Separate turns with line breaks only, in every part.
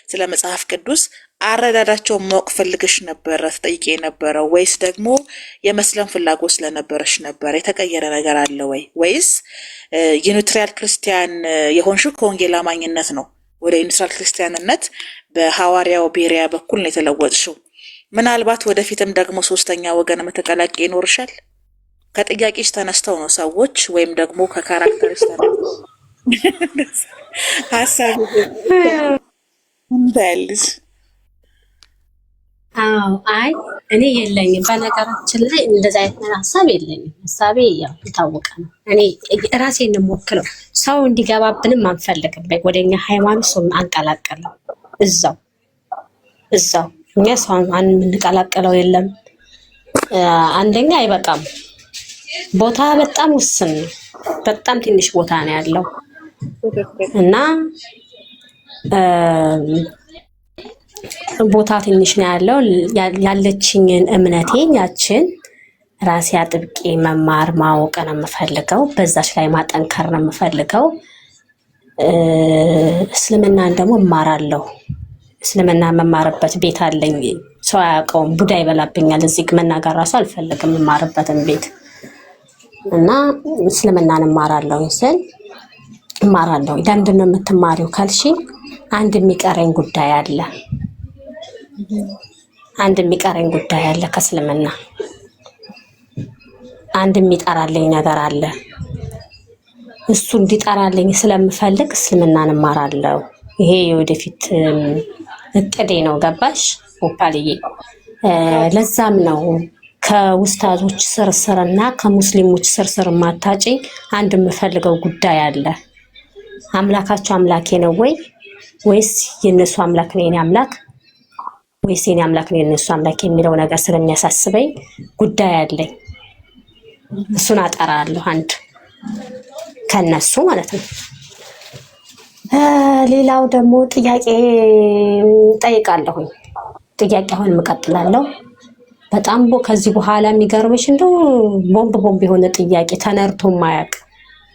ስለ መጽሐፍ ቅዱስ አረዳዳቸውን ማወቅ ፈልገሽ ነበረ ተጠይቄ ነበረው ወይስ ደግሞ የመስለም ፍላጎት ስለነበረሽ ነበር? የተቀየረ ነገር አለ ወይ? ወይስ የኒውትራል ክርስቲያን የሆንሽው ከወንጌል አማኝነት ነው ወደ ኒውትራል ክርስቲያንነት በሐዋርያው ቤሪያ በኩል ነው የተለወጥሽው? ምናልባት ወደፊትም ደግሞ ሶስተኛ ወገን መተቀላቀ ይኖርሻል? ከጥያቄሽ ተነስተው ነው ሰዎች ወይም ደግሞ ከካራክተርሽ ተነስተው ሀሳብ እንዳልሽ?
አዎ አይ እኔ የለኝም። በነገራችን ላይ እንደዛ አይነት ሀሳብ የለኝም። ሀሳቤ ያው የታወቀ ነው። እኔ ራሴን የምወክለው ሰው እንዲገባብንም አንፈልግም። ወደኛ ሃይማኖት ሰው አንቀላቀልም። እዛው እኛ ሰው የምንቀላቀለው የለም። አንደኛ አይበቃም፣ ቦታ በጣም ውስን ነው። በጣም ትንሽ ቦታ ነው ያለው እና ቦታ ትንሽ ነው ያለው። ያለችኝን እምነቴን ያችን ራሴ አጥብቄ መማር ማወቅ ነው የምፈልገው። በዛች ላይ ማጠንከር ነው የምፈልገው። እስልምናን ደግሞ እማራለሁ። እስልምና መማርበት ቤት አለኝ። ሰው አያውቀውም፣ ቡዳ ይበላብኛል። እዚህ መናገር ራሱ አልፈልግም የማርበትን ቤት እና እስልምናን እማራለሁ ስል እማራለሁ። ለምንድን ነው የምትማሪው ካልሽኝ አንድ የሚቀረኝ ጉዳይ አለ። ከእስልምና አንድ የሚጠራልኝ ነገር አለ። እሱ እንዲጠራልኝ ስለምፈልግ እስልምናን እማራለሁ። ይሄ ወደፊት እቅዴ ነው። ገባሽ ኦፓልዬ? ለዛም ነው ከውስታዞች ስርስርና ከሙስሊሞች ስርስር ማታጭኝ አንድ የምፈልገው ጉዳይ አለ። አምላካቸው አምላኬ ነው ወይስ የነሱ አምላክ ነው የኔ አምላክ ወይስ የኔ አምላክ ነው የነሱ አምላክ የሚለው ነገር ስለሚያሳስበኝ ጉዳይ አለኝ። እሱን አጠራለሁ አንድ ከነሱ ማለት ነው። ሌላው ደግሞ ጥያቄ ጠይቃለሁኝ። ጥያቄ አሁን እቀጥላለሁ። በጣም ከዚህ በኋላ የሚገርምሽ እንደው ቦምብ የሆነ ጥያቄ ተነርቶ ማያቅ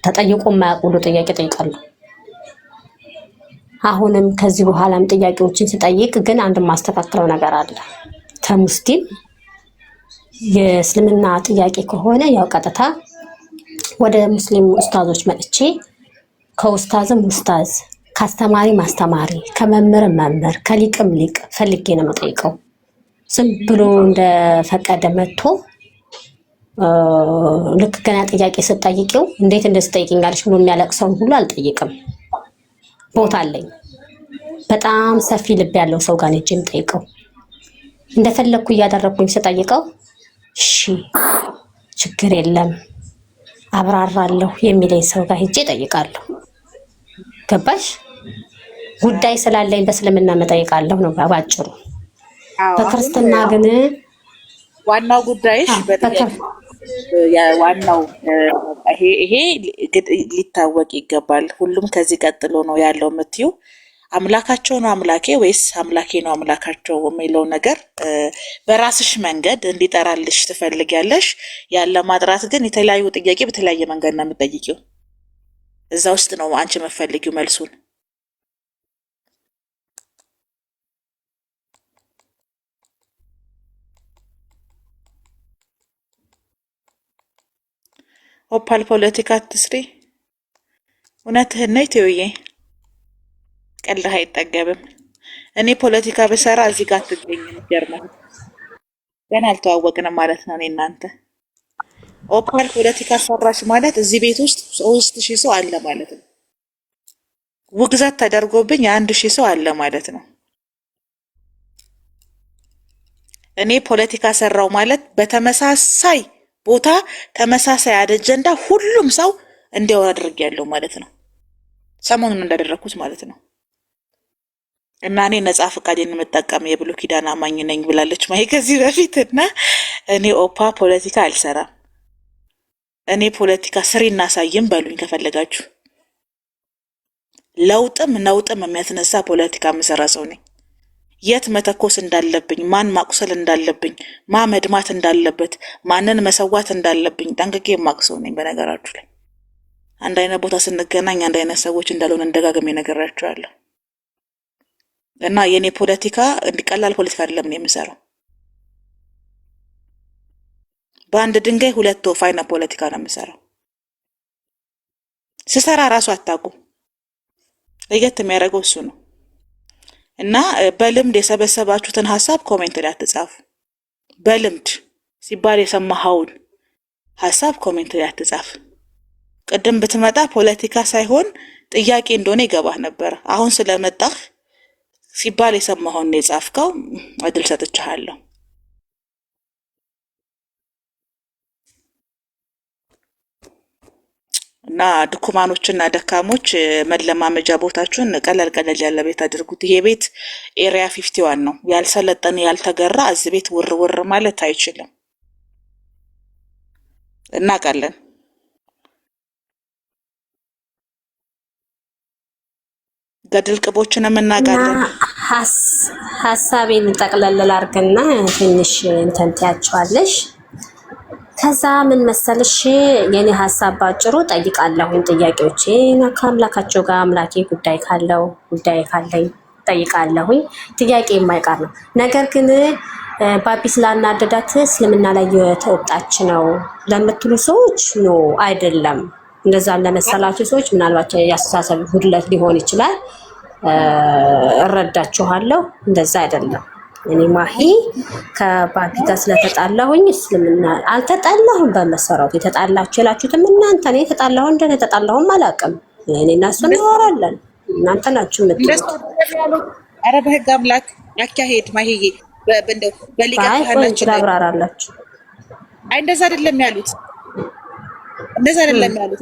ተጠይቆ ማያቅ ሁሉ ጥያቄ ጠይቃለሁ። አሁንም ከዚህ በኋላም ጥያቄዎችን ስጠይቅ ግን አንድ ማስተካከለው ነገር አለ። ከሙስሊም የእስልምና ጥያቄ ከሆነ ያው ቀጥታ ወደ ሙስሊም ኡስታዞች መጥቼ ከኡስታዝም ኡስታዝ ከአስተማሪ ማስተማሪ ከመምህር መምህር ከሊቅም ሊቅ ፈልጌ ነው የምጠይቀው። ዝም ብሎ እንደፈቀደ መጥቶ ልክ ገና ጥያቄ ስጠይቀው እንዴት እንደስጠይቅኛለሽ ብሎ የሚያለቅሰውን ሁሉ አልጠይቅም። ቦታ አለኝ። በጣም ሰፊ ልብ ያለው ሰው ጋር ነኝ የምጠይቀው። እንደፈለኩ እያደረኩኝ ስጠይቀው እሺ ችግር የለም አብራራለሁ የሚለኝ ሰው ጋር ሄጄ እጠይቃለሁ። ገባሽ? ጉዳይ ስላለኝ በእስልምና መጠይቃለሁ ነው ባጭሩ። በክርስትና ግን
ዋናው ጉዳይሽ ዋናው ይሄ ሊታወቅ ይገባል። ሁሉም ከዚህ ቀጥሎ ነው ያለው የምትይው አምላካቸው ነው አምላኬ ወይስ አምላኬ ነው አምላካቸው የሚለው ነገር በራስሽ መንገድ እንዲጠራልሽ ትፈልጊያለሽ። ያለ ማጥራት ግን የተለያዩ ጥያቄ በተለያየ መንገድ ነው የምትጠይቂው። እዛ ውስጥ ነው አንቺ የምትፈልጊው መልሱን። ኦፓል ፖለቲካ አትስሪ። እውነትህን ነው ኢትዮዬ፣ ቀልድ አይጠገብም። እኔ ፖለቲካ ብሰራ እዚህ ጋር አትገኝም። ይገርማል። ገና አልተዋወቅንም ማለት ነው እኔ እናንተ። ኦፓል ፖለቲካ ሰራሽ ማለት እዚህ ቤት ውስጥ 3000 ሰው አለ ማለት ነው። ውግዛት ተደርጎብኝ 1000 ሰው አለ ማለት ነው። እኔ ፖለቲካ ሰራው ማለት በተመሳሳይ ቦታ ተመሳሳይ አጀንዳ ሁሉም ሰው እንዲያወራ አድርጌያለሁ ማለት ነው። ሰሞኑን እንዳደረኩት ማለት ነው። እና እኔ ነጻ ፈቃዴን የምጠቀም የብሉይ ኪዳን አማኝ ነኝ ብላለች ማይ ከዚህ በፊት። እና እኔ ኦፓ ፖለቲካ አልሰራም። እኔ ፖለቲካ ስሪና ሳይም በሉኝ ከፈለጋችሁ። ለውጥም ነውጥም የሚያስነሳ ፖለቲካ የምሰራ ሰው ነኝ። የት መተኮስ እንዳለብኝ፣ ማን ማቁሰል እንዳለብኝ፣ መድማት እንዳለበት፣ ማንን መሰዋት እንዳለብኝ ጠንቅቄ የማቅሰው ነኝ። በነገራችሁ ላይ አንድ አይነት ቦታ ስንገናኝ አንድ አይነት ሰዎች እንዳልሆነ እንደጋገም የነገራችኋለሁ። እና የኔ ፖለቲካ እንዲቀላል ፖለቲካ አይደለም ነው የምሰራው። በአንድ ድንጋይ ሁለት ወፍ አይነት ፖለቲካ ነው የምሰራው። ስሰራ ራሱ አታውቁም። ለየት የሚያደርገው እሱ ነው። እና በልምድ የሰበሰባችሁትን ሀሳብ ኮሜንት ላይ አትጻፉ። በልምድ ሲባል የሰማኸውን ሀሳብ ኮሜንት ላይ አትጻፍ። ቅድም ብትመጣ ፖለቲካ ሳይሆን ጥያቄ እንደሆነ ይገባህ ነበር። አሁን ስለመጣህ ሲባል የሰማኸውን ነው የጻፍከው። እድል ሰጥቻለሁ። እና ድኩማኖችና ደካሞች መለማመጃ ቦታችሁን ቀለል ቀለል ያለ ቤት አድርጉት። ይሄ ቤት ኤሪያ 51 ነው። ያልሰለጠነ ያልተገራ እዚህ ቤት ውር ውር ማለት አይችልም። እናውቃለን። ገድል ቅቦችንም እናውቃለን።
ሀሳቤን ጠቅለል አድርግና ትንሽ እንትን ትያቸዋለሽ። ከዛ ምን መሰልሽ የኔ ሀሳብ ባጭሩ ጠይቃለሁኝ ጥያቄዎቼን ከአምላካቸው ጋር አምላኬ ጉዳይ ካለኝ ጠይቃለሁኝ። ጥያቄ የማይቀር ነው። ነገር ግን ባቢ ስላናደዳት እስልምና ላይ የተወጣች ነው ለምትሉ ሰዎች ኖ አይደለም። እንደዛም ለመሰላችሁ ሰዎች ምናልባት ያስተሳሰብ ጉድለት ሊሆን ይችላል። እረዳችኋለሁ። እንደዛ አይደለም። እኔ ማሂ ከባቢ ጋር ስለተጣላሁኝ እስልምና አልተጣላሁም። በመሰረቱ የተጣላችሁ የላችሁትም እናንተ። እኔ የተጣላሁ እንደተጣላሁም አላውቅም። እኔና እሱ እናወራለን። እናንተ ናችሁ የምትሉት።
ኧረ በህግ አምላክ አካሄድ ማሂዬ በእንደው በሊጋ ባህላችን
አብራራላችሁ።
አይ እንደዛ አይደለም ያሉት። እንደዛ አይደለም ያሉት።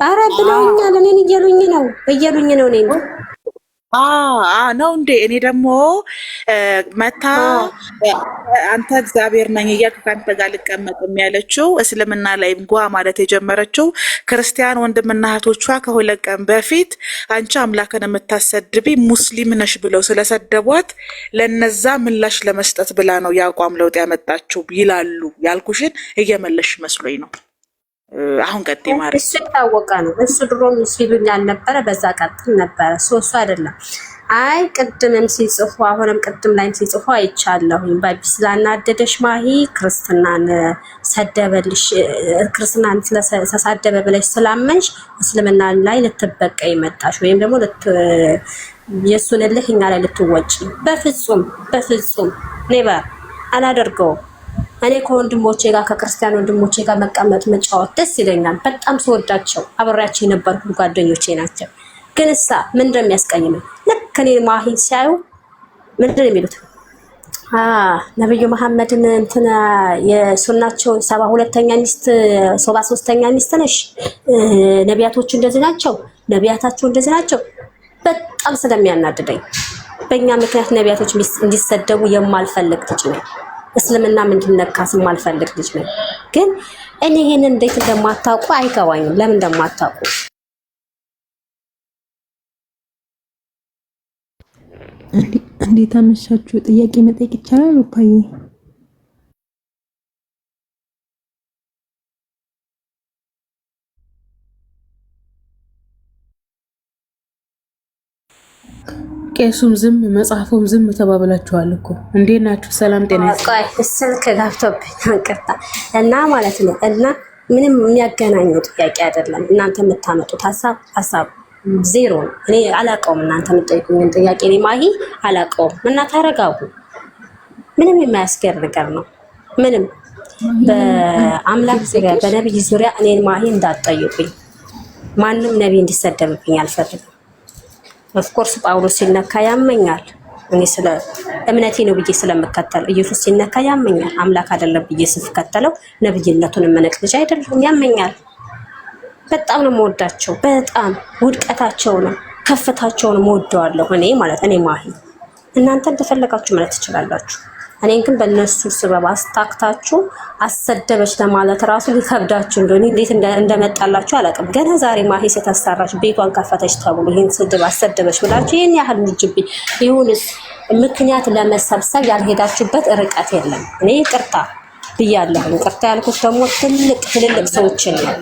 ኧረ ብለውኛል። እኔን እየሉኝ ነው እኔን
ነው እንዴ? እኔ ደግሞ መታ አንተ እግዚአብሔር ነኝ እያልክ ከአንተ ጋር ልቀመጥም ያለችው እስልምና ላይ ጓ ማለት የጀመረችው ክርስቲያን ወንድምና እህቶቿ ከሁለት ቀን በፊት አንቺ አምላክን የምታሰድቢ ሙስሊም ነሽ ብለው ስለሰደቧት ለነዛ ምላሽ ለመስጠት ብላ ነው የአቋም ለውጥ ያመጣችው ይላሉ። ያልኩሽን እየመለሽ መስሎኝ ነው። አሁን ቀጥ ማለት
እሱ ታወቀ ነው። እሱ ድሮም ሲሉኝ አልነበረ፣ በዛ ቀጥል ነበረ። እሱ አይደለም። አይ ቅድምም ሲጽፉ አሁንም ቅድም ላይም ሲጽፉ አይቻለሁኝ። ባቢ ስላናደደሽ ማሂ ክርስትናን ሰደበልሽ፣ ክርስትናን ስለተሳደበ ብለሽ ስላመንሽ እስልምና ላይ ልትበቀይ መጣሽ፣ ወይም ደግሞ የእሱን እልህ እኛ ላይ ልትወጪ። በፍጹም ኔቨር አላደርገውም። እኔ ከወንድሞቼ ጋር ከክርስቲያን ወንድሞቼ ጋር መቀመጥ መጫወት ደስ ይለኛል። በጣም ስወዳቸው አብሬያቸው የነበርኩ ጓደኞቼ ናቸው። ግን እሳ ምንድን ነው የሚያስቀይመኝ? ልክ እኔ ማሂ ሲያዩ ምንድን ነው የሚሉት? ነብዩ መሐመድን እንትን የሱናቸው 72ኛ ሚስት 73ኛ ሚስት ነሽ፣ ነቢያቶቹ እንደዚህ ናቸው፣ ነቢያታቸው እንደዚህ ናቸው። በጣም ስለሚያናድደኝ በእኛ ምክንያት ነቢያቶች እንዲሰደቡ የማልፈልግ ልጅ ነኝ። እስልምና እንዲነካስ የማልፈልግ ልጅ ነኝ። ግን እኔ ይሄንን እንዴት እንደማታውቁ አይገባኝም። ለምን እንደማታውቁ
እንዴት አመሻችሁ? ጥያቄ መጠየቅ ይቻላል? ኦፓዬ ቄሱም ዝም መጽሐፉም ዝም ተባብላችኋል እኮ። እንዴት ናችሁ? ሰላም ጤና
ይስጥልኝ። ስልክ ገብቶብኝ አንቀጣ እና ማለት ነው። እና ምንም የሚያገናኘው ጥያቄ አይደለም። እናንተ የምታመጡት ሀሳብ ዜሮ ነው። እኔ አላውቀውም። እናንተ የምትጠይቁኝን ጥያቄ እኔ ማሂ አላውቀውም። እና ተረጋጉ። ምንም የማያስገር ነገር ነው። ምንም በአምላክ ዙሪያ በነብይ ዙሪያ እኔን ማሂ እንዳትጠይቁኝ። ማንም ነብይ እንዲሰደብብኝ አልፈልግም። ኦፍኮርስ ጳውሎስ ሲነካ ያመኛል። እኔ ስለ እምነቴ ነው ብዬ ስለምከተል ኢየሱስ ሲነካ ያመኛል። አምላክ አይደለም ብዬ ስከተለው ነብይነቱን መነቅ ልጅ አይደለም፣ ያመኛል። በጣም ነው የምወዳቸው። በጣም ውድቀታቸው ነው ከፍታቸው ነው የምወደዋለሁ እኔ ማለት እኔ ማሂ። እናንተ እንደፈለጋችሁ ማለት ትችላላችሁ። እኔን ግን በእነሱ ስበብ አስታክታችሁ አሰደበች ለማለት ራሱ ሊከብዳችሁ እንደሆነ እንዴት እንደመጣላችሁ አላውቅም። ገና ዛሬ ማሂ ስተሰራች ቤቷን ከፈተች ተብሎ ይሄን ስድብ አሰደበች ብላችሁ ይሄን ያህል ልጅብኝ ይሁንስ ምክንያት ለመሰብሰብ ያልሄዳችሁበት ርቀት የለም። እኔ ይቅርታ ብያለሁ። ይቅርታ ያልኩት ደግሞ ትልልቅ ሰዎችን ነው።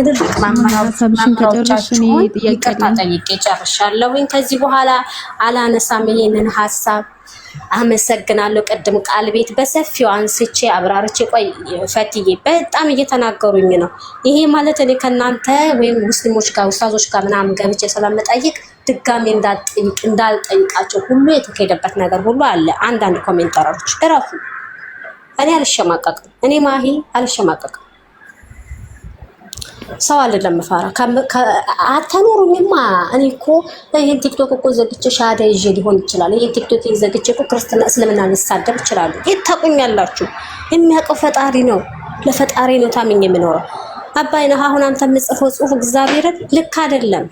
ትልልቅ መምህራኖቻችሁን ይቅርታ ጠይቄ ጨርሻለሁኝ። ከዚህ በኋላ አላነሳም ይሄንን ሀሳብ። አመሰግናለሁ። ቅድም ቃል ቤት በሰፊው አንስቼ አብራርቼ ቆይ ፈትዬ በጣም እየተናገሩኝ ነው። ይሄ ማለት እኔ ከእናንተ ወይም ሙስሊሞች ጋር ኡስታዞች ጋር ምናምን ገብቼ ስለምጠይቅ ድጋሜ እንዳልጠይቃቸው ሁሉ የተካሄደበት ነገር ሁሉ አለ። አንዳንድ ኮሜንተሮች እረፉ። እኔ አልሸማቀቅም። እኔ ማሂ አልሸማቀቅም። ሰው አይደለም ፈራ አተኖሩኝማ። እኔ እኮ ይሄን ቲክቶክ እኮ ዘግቼ ሻዳ ይዤ ሊሆን ይችላል። ይሄን ቲክቶክ ዘግቼ እኮ ክርስትና እስልምና ልሳደብ ይችላል። ይታቁኛላችሁ። የሚያውቀው ፈጣሪ ነው። ለፈጣሪ ነው ታምኜ የምኖረው። አባይነህ አሁን አንተ የምጽፈው ጽሁፍ እግዚአብሔርን ልክ አይደለም፣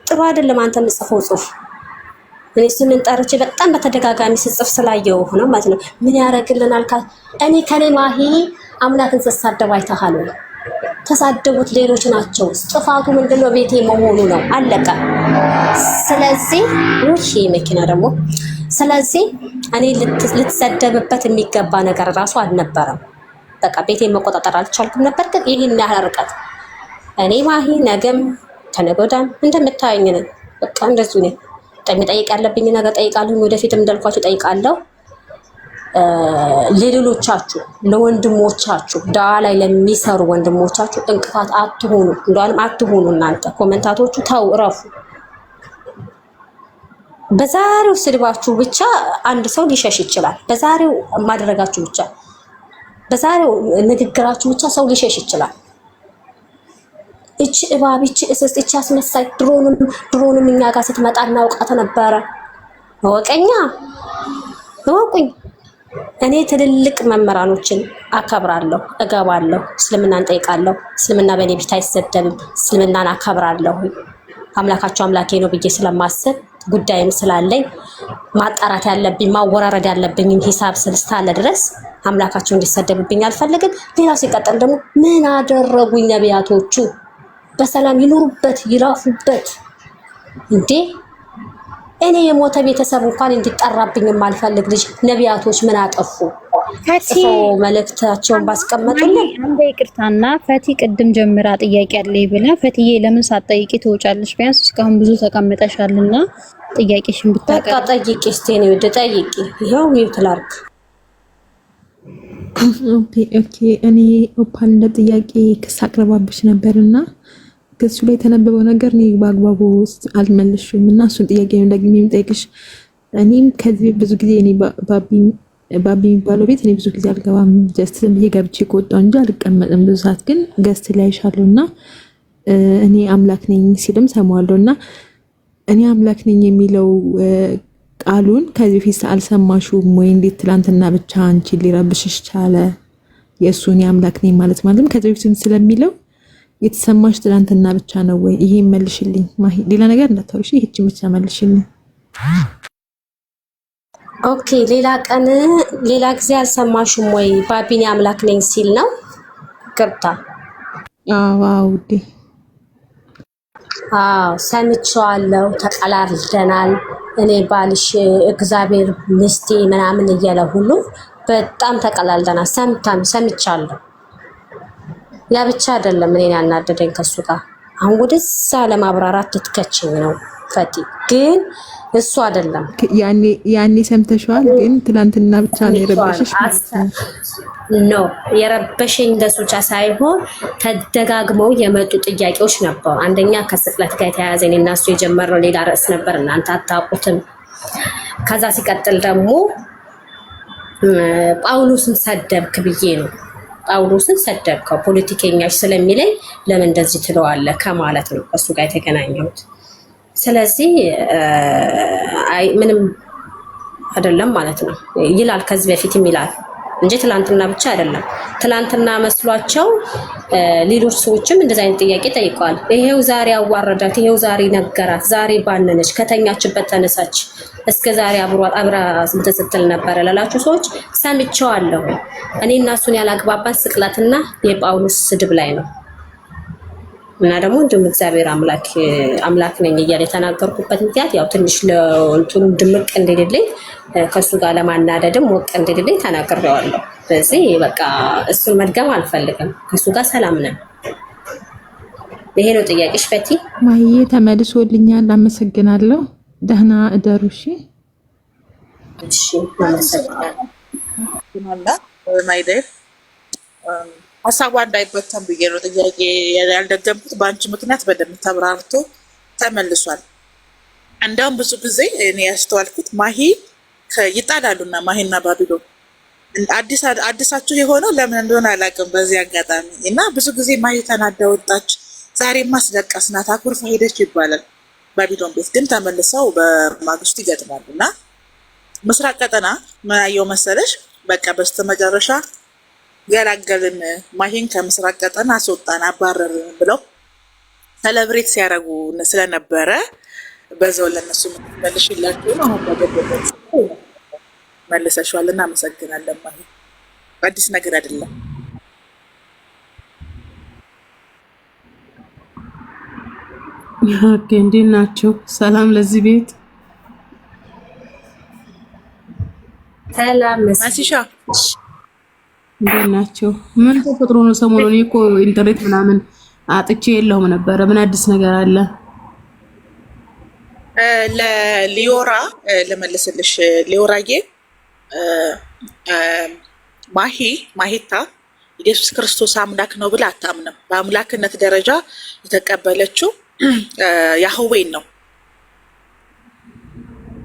ጥሩ አይደለም። አንተ የምጽፈው ጽሁፍ እኔ ስምን ጠርቼ በጣም በተደጋጋሚ ስጽፍ ስላየው ነው ማለት ነው። ምን ያደርግልናል? እኔ ከኔ ማሂ አምላክን ስሳደብ አይተሃል ነው። ተሳደቡት ሌሎች ናቸው። ጥፋቱ ምንድነው? ቤቴ መሆኑ ነው። አለቀ። ስለዚህ ውጪ መኪና ደግሞ ስለዚህ እኔ ልትሰደብበት የሚገባ ነገር ራሱ አልነበረም። በቃ ቤቴን መቆጣጠር አልቻልኩም ነበር። ግን ይሄን ያህል ርቀት እኔ ማሂ ነገም ተነጎዳም እንደምታዩኝ ነኝ። በቃ እንደዚህ ነኝ። ጠይቅ ያለብኝ ነገር ጠይቃለሁ። ወደፊትም እንዳልኳችሁ ጠይቃለሁ። ለሌሎቻችሁ ለወንድሞቻችሁ ዳዋ ላይ ለሚሰሩ ወንድሞቻችሁ እንቅፋት አትሆኑ። እንደውም አትሆኑ። እናንተ ኮሜንታቶቹ ተው እረፉ። በዛሬው ስድባችሁ ብቻ አንድ ሰው ሊሸሽ ይችላል። በዛሬው ማድረጋችሁ ብቻ፣ በዛሬው ንግግራችሁ ብቻ ሰው ሊሸሽ ይችላል። እቺ እባብ፣ እቺ እስስት፣ እቺ አስመሳይ ድሮንም እኛ ጋር ስትመጣ እናውቃት ነበረ። ወቀኛ ወቁኝ። እኔ ትልልቅ መምህራኖችን አከብራለሁ፣ እገባለሁ፣ እስልምናን ጠይቃለሁ። እስልምና በእኔ ፊት አይሰደብም። እስልምናን አከብራለሁ። አምላካቸው አምላኬ ነው ብዬ ስለማስብ ጉዳይም ስላለኝ ማጣራት ያለብኝ ማወራረድ ያለብኝን ሂሳብ ስልስታለ ድረስ አምላካቸው እንዲሰደብብኝ አልፈልግም። ሌላው ሲቀጥል ደግሞ ምን አደረጉኝ ነቢያቶቹ? በሰላም ይኖሩበት ይራፉበት እንዴ። እኔ የሞተ ቤተሰብ እንኳን እንዲጠራብኝ የማልፈልግ ልጅ ነቢያቶች ምን አጠፉ? መልእክታቸውን ባስቀመጡልን።
አንዴ ይቅርታና ፈቲ ቅድም ጀምራ ጥያቄ አለኝ ብላ ፈቲዬ ለምን ሳትጠይቂ ትወጫለሽ? ቢያንስ እስካሁን ብዙ ተቀምጠሻልና ጥያቄሽን ብታቀርብ።
በቃ ጠይቂ እስቲ ነው ወደ ጠይቂ። ይሄው ሚውት ላርክ።
ኦኬ እኔ ኦፓል እንደ ጥያቄ ክስ አቅርባብሽ ነበርና ከሱ ላይ የተነበበው ነገር እኔ በአግባቡ አልመለስሽም እና እሱን ጥያቄ ነው ደግሜ የምጠይቅሽ። እኔም ከዚህ ብዙ ጊዜ እኔ ባቢ የሚባለው ቤት እኔ ብዙ ጊዜ አልገባም። ጀስት ብዬ ገብቼ ከወጣሁ እንጂ አልቀመጥም ብዙ ሰዓት። ግን ገስት ላይ ያሻለው እና እኔ አምላክ ነኝ ሲልም ሰማዋለሁ እና እኔ አምላክ ነኝ የሚለው ቃሉን ከዚህ በፊት አልሰማሽውም ወይ? እንዴት ትላንትና ብቻ አንቺ ሊረብሽሽ ቻለ? የእሱ እኔ አምላክ ነኝ ማለት ማለትም ከዚህ በፊት ስለሚለው የተሰማሽ ትላንትና ብቻ ነው ወይ? ይሄ መልሽልኝ ማሂ፣ ሌላ ነገር እንዳታውሽ፣ ይሄችን ብቻ መልሽልኝ።
ኦኬ ሌላ ቀን ሌላ ጊዜ አልሰማሽም ወይ? ባቢኔ አምላክ ነኝ ሲል ነው። ቅርታ
አዎ ዲ
ሰምቼዋለሁ። ተቀላርደናል። እኔ ባልሽ እግዚአብሔር ምስቴ ምናምን እያለ ሁሉ በጣም ተቀላልደናል። ሰምቻለሁ። ያ ብቻ አይደለም እኔን ያናደደኝ ከሱ ጋር አሁን ወደዛ ለማብራራት ትትከችኝ ነው ፈቲ። ግን እሱ አይደለም
ያኔ ሰምተሽዋል። ግን ትላንትና ብቻ ነው የረበሽሽ?
ኖ የረበሽኝ እንደሱ ብቻ ሳይሆን ተደጋግመው የመጡ ጥያቄዎች ነበሩ። አንደኛ ከስቅለት ጋር የተያያዘ እኔ እና እሱ የጀመርነው ሌላ ርዕስ ነበር፣ እናንተ አታውቁትም። ከዛ ሲቀጥል ደግሞ ጳውሎስን ሰደብክ ብዬ ነው። ጳውሎስን ሰደብከው ፖለቲከኛሽ ስለሚለኝ ለምን እንደዚህ ትለዋለህ ከማለት ነው ከሱ ጋር የተገናኘሁት። ስለዚህ ምንም አይደለም ማለት ነው ይላል። ከዚህ በፊትም ይላል እንጂ ትላንትና ብቻ አይደለም። ትላንትና መስሏቸው ሌሎች ሰዎችም እንደዚህ አይነት ጥያቄ ጠይቀዋል። ይሄው ዛሬ አዋረዳት፣ ይሄው ዛሬ ነገራት፣ ዛሬ ባነነች፣ ከተኛችበት ተነሳች፣ እስከ ዛሬ አብራ እንትን ስትል ነበረ ላላችሁ ሰዎች ሰምቼዋለሁ። እኔ እና እሱን ያላግባባን ስቅለትና የጳውሎስ ስድብ ላይ ነው። እና ደግሞ እንዲሁም እግዚአብሔር አምላክ ነኝ እያለ የተናገርኩበት ምክንያት ያው ትንሽ ለእንትኑ ድምቅ እንዲልልኝ ከሱ ጋር ለማናደድም ሞቅ እንዲልልኝ ተናግሬዋለሁ። ስለዚህ በቃ እሱን መድገም አልፈልግም። ከሱ ጋር ሰላም ነን። ይሄ ነው ጥያቄሽ ፈቲ?
ማዬ ተመልሶልኛል። አመሰግናለሁ። ደህና እደሩ። እሺ
እሺ አመሰግናለሁ።
ማይደር ሀሳቧ እንዳይበተን ብዬ ነው ጥያቄ ያልደገምኩት። በአንቺ ምክንያት በደንብ ተብራርቶ ተመልሷል። እንደውም ብዙ ጊዜ እኔ ያስተዋልኩት ማሂ ይጣላሉና ማሂና ባቢሎን አዲሳችሁ የሆነው ለምን እንደሆነ አላውቅም። በዚህ አጋጣሚ እና ብዙ ጊዜ ማሂ ተናዳ ወጣች፣ ዛሬ ማስለቀስናት አኩርፋ ሄደች ይባላል። ባቢሎን ቤት ግን ተመልሰው በማግስቱ ይገጥማሉ። እና ምስራቅ ቀጠና ምን አየው መሰለሽ? በቃ በስተመጨረሻ ገላገልን፣ ማሂን ከምስራቅ ቀጠና አስወጣን፣ አባረርን ብለው ሰለብሬት ሲያደርጉ ስለነበረ በዛው ለነሱ መልሽላችሁ ነው። አሁን በገበበት መልሰሻል፣ እናመሰግናለን ማሂ። አዲስ ነገር አይደለም።
ኦኬ፣ እንዴት ናቸው? ሰላም ለዚህ ቤት
ሰላም
ማሲሻ
እንዴት ናቸው? ምን ተፈጥሮ ነው ሰሞኑን? እኔ እኮ ኢንተርኔት ምናምን አጥቼ የለውም ነበረ። ምን አዲስ ነገር አለ?
ለሊዮራ ልመልስልሽ። ሊዮራዬ ማሂታ ኢየሱስ ክርስቶስ አምላክ ነው ብላ አታምንም። በአምላክነት ደረጃ የተቀበለችው ያህዌን ነው።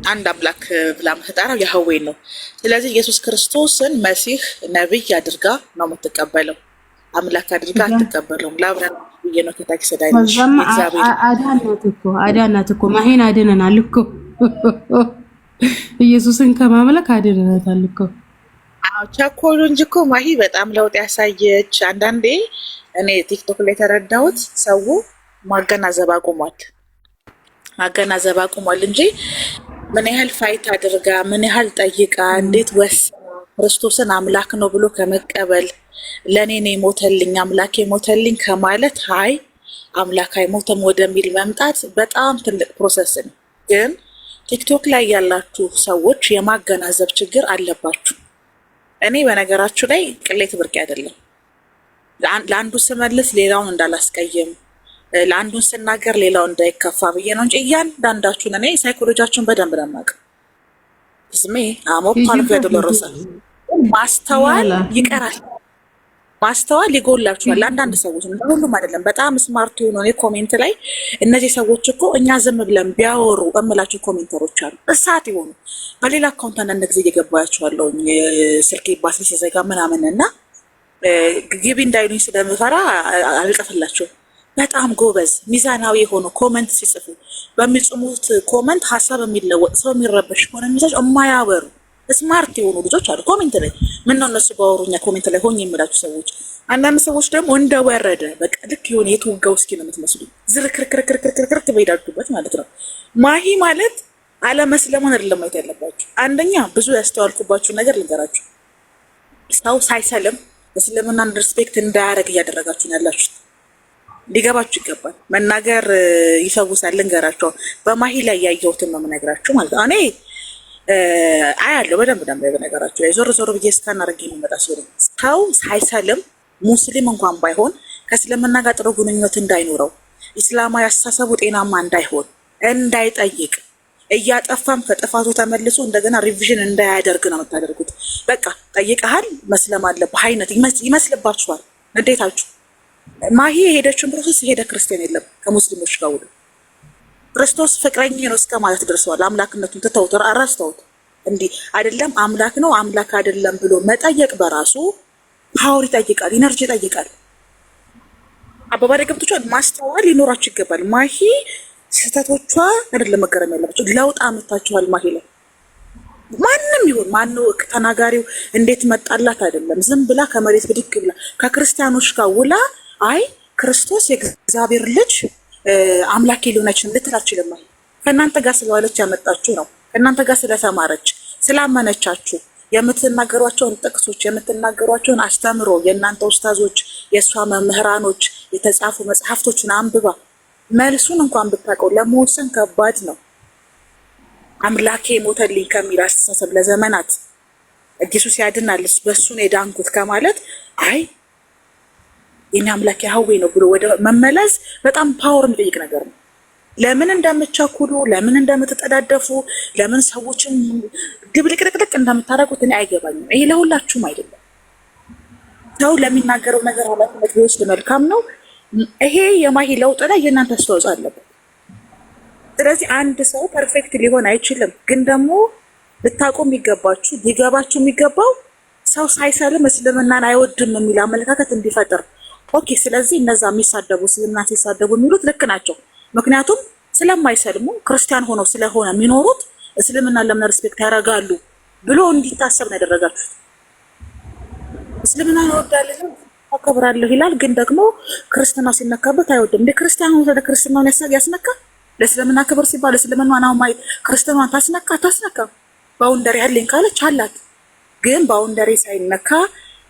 አንድ አምላክ ብላ የምትጠራው ያህዌን ነው። ስለዚህ ኢየሱስ ክርስቶስን መሲህ ነቢይ አድርጋ ነው የምትቀበለው፣ አምላክ አድርጋ አትቀበለውም። ለአብረን ብዬ ነው ከታክስ ዳይነሽ
አዳናት እኮ ማሂን አድነናል እኮ ኢየሱስን ከማምለክ አድነናታል እኮ።
ቸኮሉ እንጂ እኮ ማሂ በጣም ለውጥ ያሳየች። አንዳንዴ እኔ ቲክቶክ ላይ የተረዳሁት ሰው ማገናዘብ አቁሟል እንጂ ምን ያህል ፋይት አድርጋ ምን ያህል ጠይቃ እንዴት ወስና ክርስቶስን አምላክ ነው ብሎ ከመቀበል ለእኔ ነው የሞተልኝ አምላክ የሞተልኝ ከማለት ሀይ አምላክ አይሞተም ወደሚል መምጣት በጣም ትልቅ ፕሮሰስ ነው። ግን ቲክቶክ ላይ ያላችሁ ሰዎች የማገናዘብ ችግር አለባችሁ። እኔ በነገራችሁ ላይ ቅሌት ብርቅ አይደለም። ለአንዱ ስመልስ ሌላውን እንዳላስቀይም፣ ለአንዱን ስናገር ሌላው እንዳይከፋ ብዬ ነው እንጂ እያንዳንዳችሁን እኔ ሳይኮሎጂያችሁን በደንብ ለማቅ ዝሜ አሞፓል ያደረሰ ማስተዋል ይቀራል፣ ማስተዋል ይጎላችኋል። አንዳንድ ሰዎች ሁሉም አይደለም። በጣም ስማርት የሆኑ እኔ ኮሜንት ላይ እነዚህ ሰዎች እኮ እኛ ዝም ብለን ቢያወሩ እምላቸው ኮሜንተሮች አሉ፣ እሳት የሆኑ በሌላ አካውንት አንዳንድ ጊዜ እየገባያቸዋለሁ ስልክ ባትሪ ሲዘጋ ምናምን እና ግቢ እንዳይሉኝ ስለምፈራ አልጽፍላቸውም። በጣም ጎበዝ ሚዛናዊ የሆኑ ኮመንት ሲጽፉ በሚጽሙት ኮመንት ሀሳብ የሚለወጥ ሰው የሚረበሽ ከሆነ ሚዛች የማያበሩ ስማርት የሆኑ ልጆች አሉ ኮሜንት ላይ። ምነው እነሱ ባወሩኛ ኮሜንት ላይ ሆኜ የምላችሁ ሰዎች። አንዳንድ ሰዎች ደግሞ እንደወረደ በቃ ልክ የሆነ የተወጋው እስኪ ነው የምትመስሉ ዝርክርክርክርክርክርክ በሄዳችሁበት ማለት ነው። ማሂ ማለት አለመስለሙን አይደለም ማየት ያለባችሁ። አንደኛ ብዙ ያስተዋልኩባችሁ ነገር ልንገራችሁ። ሰው ሳይሰልም እስልምናን ሪስፔክት እንዳያደርግ እያደረጋችሁ ነው ያላችሁት። ሊገባችሁ ይገባል። መናገር ይፈውሳል። ልንገራችሁ በማሂ ላይ ያየሁትን ነው የምነግራችሁ ማለት ነው። እኔ አያለሁ በደንብ በነገራችሁ ላይ ዞር ዞር ብዬ ስታናረግ የሚመጣ ሰው ሳይሰልም ሙስሊም እንኳን ባይሆን ከእስልምና ጋር ጥሩ ግንኙነት እንዳይኖረው፣ ኢስላማዊ አስተሳሰቡ ጤናማ እንዳይሆን፣ እንዳይጠይቅ፣ እያጠፋም ከጥፋቱ ተመልሶ እንደገና ሪቪዥን እንዳያደርግ ነው የምታደርጉት። በቃ ጠይቀሃል መስለም አለብህ አይነት ይመስልባችኋል። እንዴታችሁ ማሂ የሄደችን ፕሮሰስ የሄደ ክርስቲያን የለም ከሙስሊሞች ጋር ውሉ ክርስቶስ ፍቅረኛ ነው እስከ ማለት ደርሰዋል። አምላክነቱን ትተውት ረስተውት እንዲህ አይደለም አምላክ ነው አምላክ አይደለም ብሎ መጠየቅ በራሱ ፓወር ይጠይቃል፣ ኢነርጂ ይጠይቃል። አባባሪ ገብቶቿል። ማስተዋል ሊኖራችሁ ይገባል። ማሂ ስህተቶቿ አይደለም መገረም ያለባቸው ለውጥ አመታችኋል። ማሂ ላይ ማንም ይሁን ማነው ተናጋሪው እንዴት መጣላት አይደለም። ዝም ብላ ከመሬት ብድግ ብላ ከክርስቲያኖች ጋር ውላ አይ ክርስቶስ የእግዚአብሔር ልጅ አምላክ ሊሆን አይችልም ልትል አትችልም። ከእናንተ ጋር ስለዋለች ያመጣችሁ ነው። ከእናንተ ጋር ስለተማረች ስላመነቻችሁ የምትናገሯቸውን ጥቅሶች የምትናገሯቸውን አስተምሮ የእናንተ ኡስታዞች የእሷ መምህራኖች የተጻፉ መጽሐፍቶችን አንብባ መልሱን እንኳን ብታውቀው ለመወሰን ከባድ ነው። አምላኬ ሞተልኝ ከሚል አስተሳሰብ ለዘመናት ኢየሱስ ያድናል በሱ ነው የዳንኩት ከማለት አይ የኔ አምላክ ያህዌ ነው ብሎ ወደ መመለስ በጣም ፓወር የሚጠይቅ ነገር ነው። ለምን እንደምትቸኩሉ፣ ለምን እንደምትጠዳደፉ፣ ለምን ሰዎችን ድብልቅልቅልቅ እንደምታደርጉት እኔ አይገባኝም። ይሄ ለሁላችሁም አይደለም። ሰው ለሚናገረው ነገር ኃላፊነት ቢወስድ መልካም ነው። ይሄ የማሂ ለውጥ ላይ የእናንተ አስተዋጽኦ አለበት። ስለዚህ አንድ ሰው ፐርፌክት ሊሆን አይችልም። ግን ደግሞ ልታውቁ የሚገባችሁ ሊገባችሁ የሚገባው ሰው ሳይሰልም እስልምናን አይወድም የሚል አመለካከት እንዲፈጥር። ኦኬ፣ ስለዚህ እነዛ የሚሳደቡ እስልምና ሲሳደቡ የሚሉት ልክ ናቸው። ምክንያቱም ስለማይሰልሙ ክርስቲያን ሆነው ስለሆነ የሚኖሩት እስልምና ለምን ሪስፔክት ያደርጋሉ ብሎ እንዲታሰብ ነው ያደረጋችሁት። እስልምና እወዳለሁ አከብራለሁ ይላል፣ ግን ደግሞ ክርስትና ሲነካበት አይወድም። እንደ ክርስቲያን ሆኖ ወደ ክርስትናውን ያስነካ ለእስልምና ክብር ሲባል እስልምናን አሁን ማይ ክርስትናን ታስነካ ባውንደሪ ያለኝ ካለች አላት። ግን ባውንደሪ ሳይነካ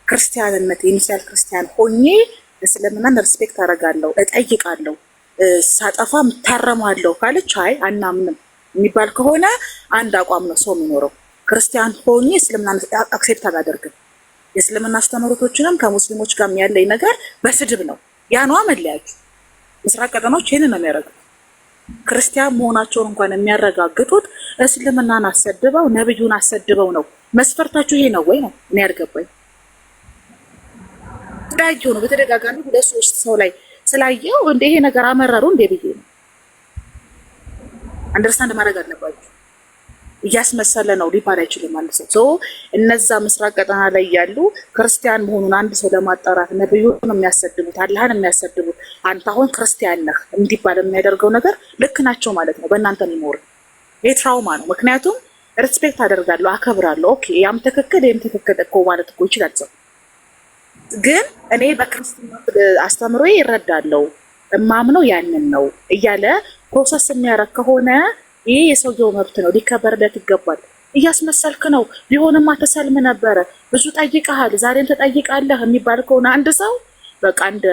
ክርስቲያንነት ኢኒሻል ክርስቲያን ሆኜ እስልምናን ሪስፔክት አደርጋለሁ እጠይቃለሁ ሳጠፋ ታረማለሁ ካለች አይ አናምንም የሚባል ከሆነ አንድ አቋም ነው ሰው የሚኖረው። ክርስቲያን ሆኜ እስልምናን አክሴፕት አላደርግም። የእስልምና አስተምህሮቶችንም ከሙስሊሞች ጋር ያለኝ ነገር በስድብ ነው። ያ ነው መለያችሁ። ምስራቅ ቀጠናዎች ይሄንን ነው የሚያደርጉት። ክርስቲያን መሆናቸውን እንኳን የሚያረጋግጡት እስልምናን አሰድበው ነብዩን አሰድበው ነው። መስፈርታችሁ ይሄ ነው ወይ ነው? እኔ ያልገባኝ ዳጆ ነው። በተደጋጋሚ ሁለት ሶስት ሰው ላይ ስላየው እንደ ይሄ ነገር አመረሩ እንደ ብዬ ነው። አንደርስታንድ ማድረግ አለባችሁ። እያስመሰለ ነው ሊባል አይችልም ማለት ነው። ሶ እነዛ ምስራቅ ቀጠና ላይ ያሉ ክርስቲያን መሆኑን አንድ ሰው ለማጣራት ነብዩን የሚያሰድቡት አላህን የሚያሰድቡት አንተ አሁን ክርስቲያን ነህ እንዲባል የሚያደርገው ነገር ልክ ናቸው ማለት ነው። በእናንተ ሊኖር ይሄ ትራውማ ነው። ምክንያቱም ሪስፔክት አደርጋለሁ አከብራለሁ። ኦኬ ያም ትክክል ይሄም ትክክል እኮ ማለት እኮ ይችላል ሰው። ግን እኔ በክርስትና አስተምሮ ይረዳለው እማምነው ያንን ነው እያለ ፕሮሰስ የሚያረግ ከሆነ ይሄ የሰውየው መብት ነው፣ ሊከበርለት ይገባል። እያስመሰልክ ነው ቢሆንማ ተሰልም ነበረ ብዙ ጠይቀሃል ዛሬም ተጠይቃለህ የሚባል ከሆነ አንድ ሰው በቃ እንደ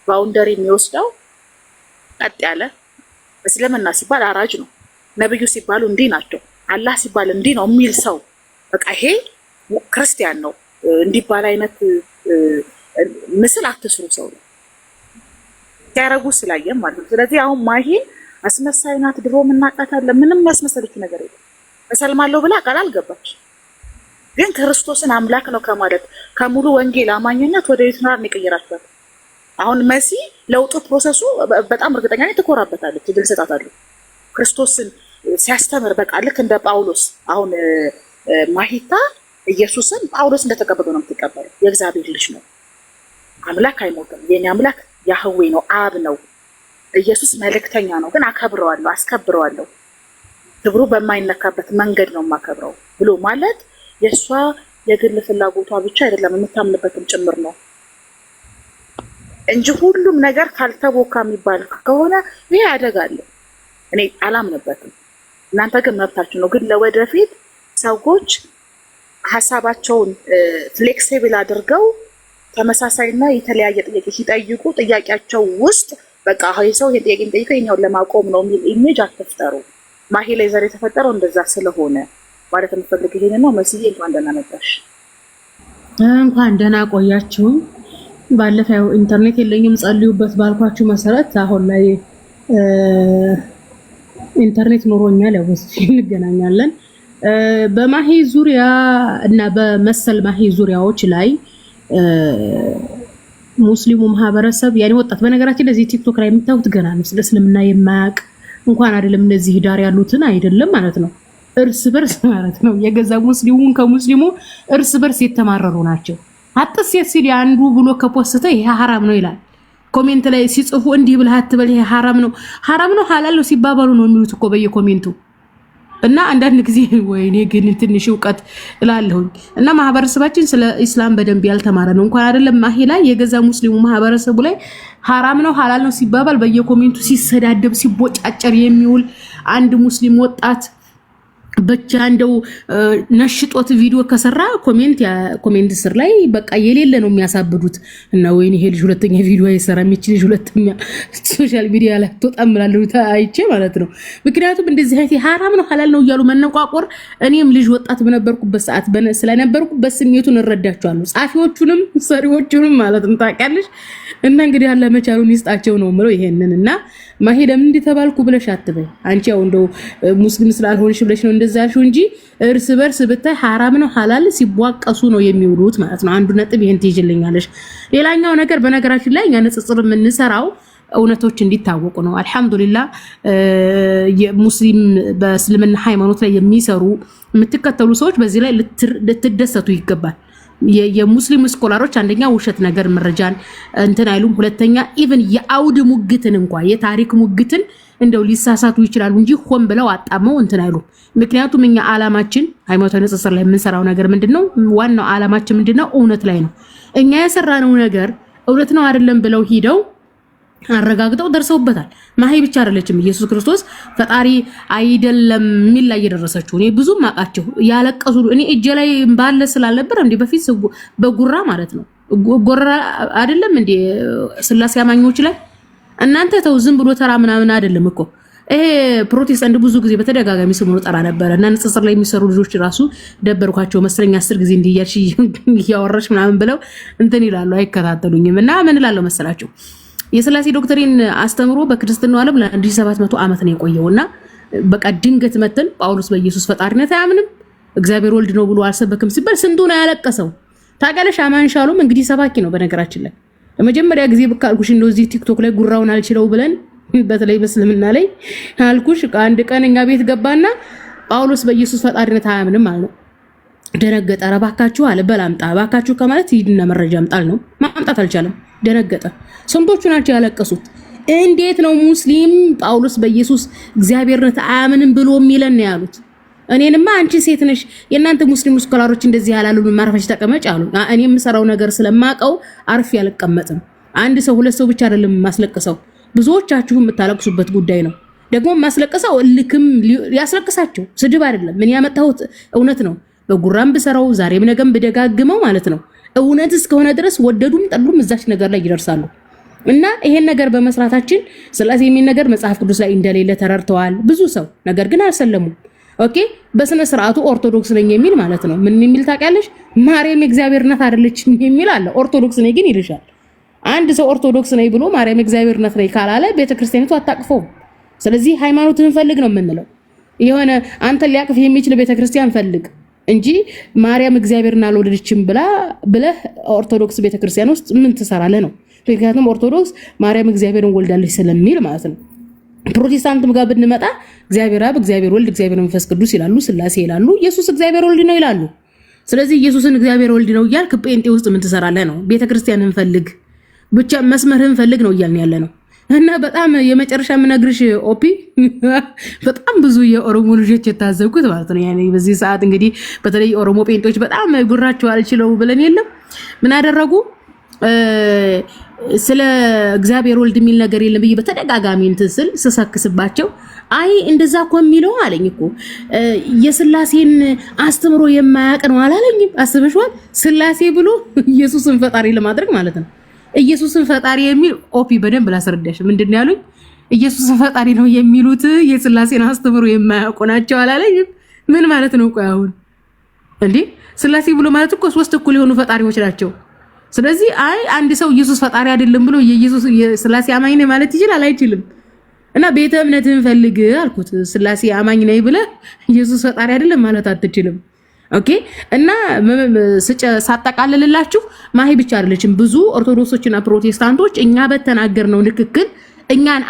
ባውንደሪ የሚወስደው ቀጥ ያለ እስልምና ሲባል አራጅ ነው፣ ነብዩ ሲባሉ እንዲህ ናቸው፣ አላህ ሲባል እንዲህ ነው የሚል ሰው በቃ ይሄ ክርስቲያን ነው እንዲባል አይነት ምስል አትስሩ። ሰው ነው ሲያረጉ ስላየም ማለት ነው። ስለዚህ አሁን ማሂ አስመሳይ ናት፣ ድሮ እናቃታለን፣ ምንም ያስመሰለችው ነገር የለም። እሰልማለሁ ብላ ቃል አልገባች። ግን ክርስቶስን አምላክ ነው ከማለት ከሙሉ ወንጌል አማኝነት ወደ ዩትናር ይቀየራችኋል። አሁን መሲ ለውጡ ፕሮሰሱ በጣም እርግጠኛ ነኝ ትኮራበታለች፣ ድል ሰጣታለሁ። ክርስቶስን ሲያስተምር በቃ ልክ እንደ ጳውሎስ አሁን ማሂታ ኢየሱስን ጳውሎስ እንደተቀበለው ነው የምትቀበለው። የእግዚአብሔር ልጅ ነው፣ አምላክ አይሞትም፣ የኔ አምላክ ያህዌ ነው፣ አብ ነው። ኢየሱስ መልእክተኛ ነው፣ ግን አከብረዋለሁ፣ አስከብረዋለሁ፣ ክብሩ በማይነካበት መንገድ ነው የማከብረው ብሎ ማለት የእሷ የግል ፍላጎቷ ብቻ አይደለም የምታምንበትም ጭምር ነው እንጂ ሁሉም ነገር ካልተቦካ የሚባል ከሆነ ይሄ ያደጋል። እኔ አላምንበትም። እናንተ ግን መብታችሁ ነው። ግን ለወደፊት ሰዎች ሀሳባቸውን ፍሌክሲብል አድርገው ተመሳሳይና የተለያየ ጥያቄ ሲጠይቁ ጥያቄያቸው ውስጥ በቃ ይሄ ሰው ይሄን ጥያቄ ጠይቀው የኛውን ለማቆም ነው የሚል ኢሜጅ አትፍጠሩ። ማሂ ላይ ዛሬ የተፈጠረው እንደዛ ስለሆነ ማለት የምፈልግ ይሄን ነው። መስዬ እንኳን ደህና መጣሽ።
እንኳን ደህና ቆያችሁ። ባለፈው ኢንተርኔት የለኝም ጸልዩበት ባልኳችሁ መሰረት አሁን ላይ ኢንተርኔት ኖሮኛል። ያው እንገናኛለን። በማሂ ዙሪያ እና በመሰል ማሂ ዙሪያዎች ላይ ሙስሊሙ ማህበረሰብ ያኔ ወጣት በነገራችን ለዚህ ቲክቶክ ላይ የምታዩት ገና ነው። ስለ እስልምና የማያውቅ እንኳን አይደለም እነዚህ ዳር ያሉትን አይደለም ማለት ነው፣ እርስ በርስ ማለት ነው የገዛ ሙስሊሙን ከሙስሊሙ እርስ በርስ የተማረሩ ናቸው። አጥስ ሲል አንዱ ብሎ ከፖስተ ይሄ ሐራም ነው ይላል። ኮሜንት ላይ ሲጽፉ እንዲህ ብለህ አትበል ይሄ ሐራም ነው ሐላል ነው ሲባባሉ ነው የሚሉት እኮ በየኮሜንቱ። እና አንዳንድ ጊዜ ወይኔ ግን ትንሽ ዕውቀት እላለሁኝ። እና ማህበረሰባችን ስለ ኢስላም በደንብ ያልተማረ ነው። እንኳን አይደለም ማሂ ላይ የገዛ ሙስሊሙ ማህበረሰቡ ላይ ሐራም ነው ሐላል ነው ሲባባል በየኮሜንቱ ሲሰዳደብ ሲቦጫጨር የሚውል አንድ ሙስሊም ወጣት ብቻ እንደው ነሽጦት ቪዲዮ ከሰራ ኮሜንት ስር ላይ በቃ የሌለ ነው የሚያሳብዱት። እና ወይኔ ይሄ ልጅ ሁለተኛ ቪዲዮ አይሰራ የሚችል ልጅ ሁለተኛ ሶሻል ሚዲያ ላይ ተጣምራለሁ አይቼ ማለት ነው። ምክንያቱም እንደዚህ አይነት ሐራም ነው ሐላል ነው እያሉ መነቋቆር እኔም ልጅ ወጣት በነበርኩበት ሰዓት ስለነበርኩበት ስሜቱን እረዳቸዋለሁ። ጻፊዎቹንም ሰሪዎቹንም ማለት ነው ታውቂያለሽ። እና እንግዲህ ያለ መቻሉን ይስጣቸው ነው ምለው ይሄንን እና ማሂ ለምን እንዲተባልኩ ብለሽ አትበይ። አንቺ ያው እንደው ሙስሊም ስላልሆንሽ ብለሽ ነው እንደዛ ያልሽው እንጂ እርስ በርስ ብታይ ሐራም ነው ሐላል ሲቧቀሱ ነው የሚውሉት ማለት ነው። አንዱ ነጥብ ይሄን ትይጅልኛለሽ። ሌላኛው ነገር በነገራችን ላይ እኛ ንጽጽር የምንሰራው እውነቶች እንዲታወቁ ነው። አልহামዱሊላህ የሙስሊም በእስልምና ሃይማኖት ላይ የሚሰሩ የምትከተሉ ሰዎች በዚህ ላይ ልትደሰቱ ይገባል። የሙስሊም ስኮላሮች አንደኛ ውሸት ነገር መረጃን እንትን አይሉም። ሁለተኛ ኢቭን የአውድ ሙግትን እንኳን የታሪክ ሙግትን እንደው ሊሳሳቱ ይችላሉ እንጂ ሆን ብለው አጣመው እንትን አይሉም። ምክንያቱም እኛ ዓላማችን ሃይማኖታዊ ንጽጽር ላይ የምንሰራው ነገር ምንድነው? ዋናው ዓላማችን ምንድነው? እውነት ላይ ነው። እኛ የሰራነው ነገር እውነት ነው አይደለም ብለው ሂደው አረጋግጠው ደርሰውበታል። ማሂ ብቻ አይደለችም ኢየሱስ ክርስቶስ ፈጣሪ አይደለም ሚል ላይ እየደረሰችው እኔ ብዙ ማቃቸው ያለቀሱ እኔ እጄ ላይ ባለ ስላልነበር እንዴ በፊት በጉራ ማለት ነው ጉራ አይደለም እንዴ ስላሴ አማኞች ላይ እናንተ ተው ዝም ብሎ ተራ ምናምን አይደለም እኮ ይሄ ፕሮቴስታንት ብዙ ጊዜ በተደጋጋሚ ስሙ ጠራ ነበር እና ንጽጽር ላይ የሚሰሩ ልጆች ራሱ ደበርኳቸው መስለኛ 10 ጊዜ እንዲያርሽ ያወራሽ ምናምን ብለው እንትን ይላሉ አይከታተሉኝም። እና ምን እላለሁ መሰላችሁ የስላሴ ዶክትሪን አስተምሮ በክርስትናው ዓለም ለ1700 ዓመት ነው የቆየውና በቃ ድንገት መተን ጳውሎስ በኢየሱስ ፈጣሪነት አያምንም እግዚአብሔር ወልድ ነው ብሎ አልሰበከም ሲባል ስንቱን ያለቀሰው ታውቃለሽ። አማንሻሎም እንግዲህ ሰባኪ ነው በነገራችን ላይ ለመጀመሪያ ጊዜ በቃልኩሽ እንደዚህ ቲክቶክ ላይ ጉራውን አልችለው ብለን በተለይ በእስልምና ላይ አልኩሽ አንድ ቀን እኛ ቤት ገባና ጳውሎስ በኢየሱስ ፈጣሪነት አያምንም ማለት ነው። ደነገጠ። ረባካችሁ አለ በላምጣ ባካችሁ ከማለት ይድና መረጃ አምጣል ነው ማምጣት አልቻለም። ደነገጠ። ስንቶቹ ናቸው ያለቀሱት? እንዴት ነው ሙስሊም ጳውሎስ በኢየሱስ እግዚአብሔርነት አያምንም ብሎ የሚለን ነው ያሉት። እኔንማ አንቺ ሴት ነሽ የእናንተ ሙስሊም ስኮላሮች እንደዚህ ያላሉ ማረፈሽ ተቀመጭ አሉ። እኔ የምሰራው ነገር ስለማቀው አርፍ ያልቀመጥም። አንድ ሰው ሁለት ሰው ብቻ አይደለም ማስለቀሰው ብዙዎቻችሁ የምታለቅሱበት ጉዳይ ነው። ደግሞ ማስለቀሰው ልክም ያስለቅሳቸው ስድብ አይደለም። ምን ያመጣሁት እውነት ነው። በጉራም ብሰራው ዛሬም ነገም ብደጋግመው ማለት ነው እውነት እስከሆነ ድረስ ወደዱም ጠሉም እዛች ነገር ላይ ይደርሳሉ። እና ይሄን ነገር በመስራታችን ስለዚህ የሚል ነገር መጽሐፍ ቅዱስ ላይ እንደሌለ ተረድተዋል ብዙ ሰው። ነገር ግን አልሰለሙም። ኦኬ በስነ ስርዓቱ ኦርቶዶክስ ነኝ የሚል ማለት ነው ምን የሚል ታውቂያለሽ? ማርያም እግዚአብሔር እናት አይደለችም የሚል አለ። ኦርቶዶክስ ነኝ ግን ይልሻል። አንድ ሰው ኦርቶዶክስ ነኝ ብሎ ማርያም እግዚአብሔር እናት ነኝ ካላለ ቤተክርስቲያኒቱ አታቅፈው። ስለዚህ ሃይማኖትን ፈልግ ነው የምንለው። የሆነ አንተ ሊያቅፍ የሚችል ቤተክርስቲያን ፈልግ እንጂ ማርያም እግዚአብሔርን አልወለደችም ብለህ ኦርቶዶክስ ቤተክርስቲያን ውስጥ ምን ትሰራለህ ነው። ምክንያቱም ኦርቶዶክስ ማርያም እግዚአብሔርን ወልዳለች ስለሚል ማለት ነው። ፕሮቴስታንትም ጋር ብንመጣ እግዚአብሔር አብ፣ እግዚአብሔር ወልድ፣ እግዚአብሔር መንፈስ ቅዱስ ይላሉ፣ ስላሴ ይላሉ፣ ኢየሱስ እግዚአብሔር ወልድ ነው ይላሉ። ስለዚህ ኢየሱስን እግዚአብሔር ወልድ ነው እያልክ ጴንጤ ውስጥ ምን ትሰራለህ ነው። ቤተክርስቲያንን ፈልግ ብቻ መስመርህን ፈልግ ነው እያልን ያለ ነው። እና በጣም የመጨረሻ የምነግርሽ ኦፒ በጣም ብዙ የኦሮሞ ልጆች የታዘብኩት ማለት ነው ያኔ በዚህ ሰዓት እንግዲህ በተለይ ኦሮሞ ጴንጤዎች በጣም ጉራቸው አልችለው ብለን የለም ምን አደረጉ ስለ እግዚአብሔር ወልድ የሚል ነገር የለም ብዬ በተደጋጋሚ እንትን ስል ስሰክስባቸው አይ እንደዛ እኮ የሚለው አለኝ እኮ የስላሴን አስተምሮ የማያውቅ ነው አላለኝም። አስበሽዋል? ስላሴ ብሎ ኢየሱስን ፈጣሪ ለማድረግ ማለት ነው። ኢየሱስን ፈጣሪ የሚል ኦፒ በደንብ ላስረዳሽ። ምንድነው ያሉኝ? ኢየሱስን ፈጣሪ ነው የሚሉት የስላሴን አስተምሮ የማያውቁ ናቸው አላለኝም። ምን ማለት ነው? ቆይ አሁን እንዴ ስላሴ ብሎ ማለት እኮ ሶስት እኩል የሆኑ ፈጣሪዎች ናቸው። ስለዚህ አይ አንድ ሰው ኢየሱስ ፈጣሪ አይደለም ብሎ የኢየሱስ የስላሴ አማኝ ነኝ ማለት ይችላል አይችልም? እና ቤተ እምነትን ፈልግ አልኩት። ስላሴ አማኝ ነኝ ብለህ ኢየሱስ ፈጣሪ አይደለም ማለት አትችልም። ኦኬ እና ሳጠቃልልላችሁ ማሂ ብቻ አይደለችም። ብዙ ኦርቶዶክሶችና ፕሮቴስታንቶች እኛ በተናገርነው ንክክል እኛን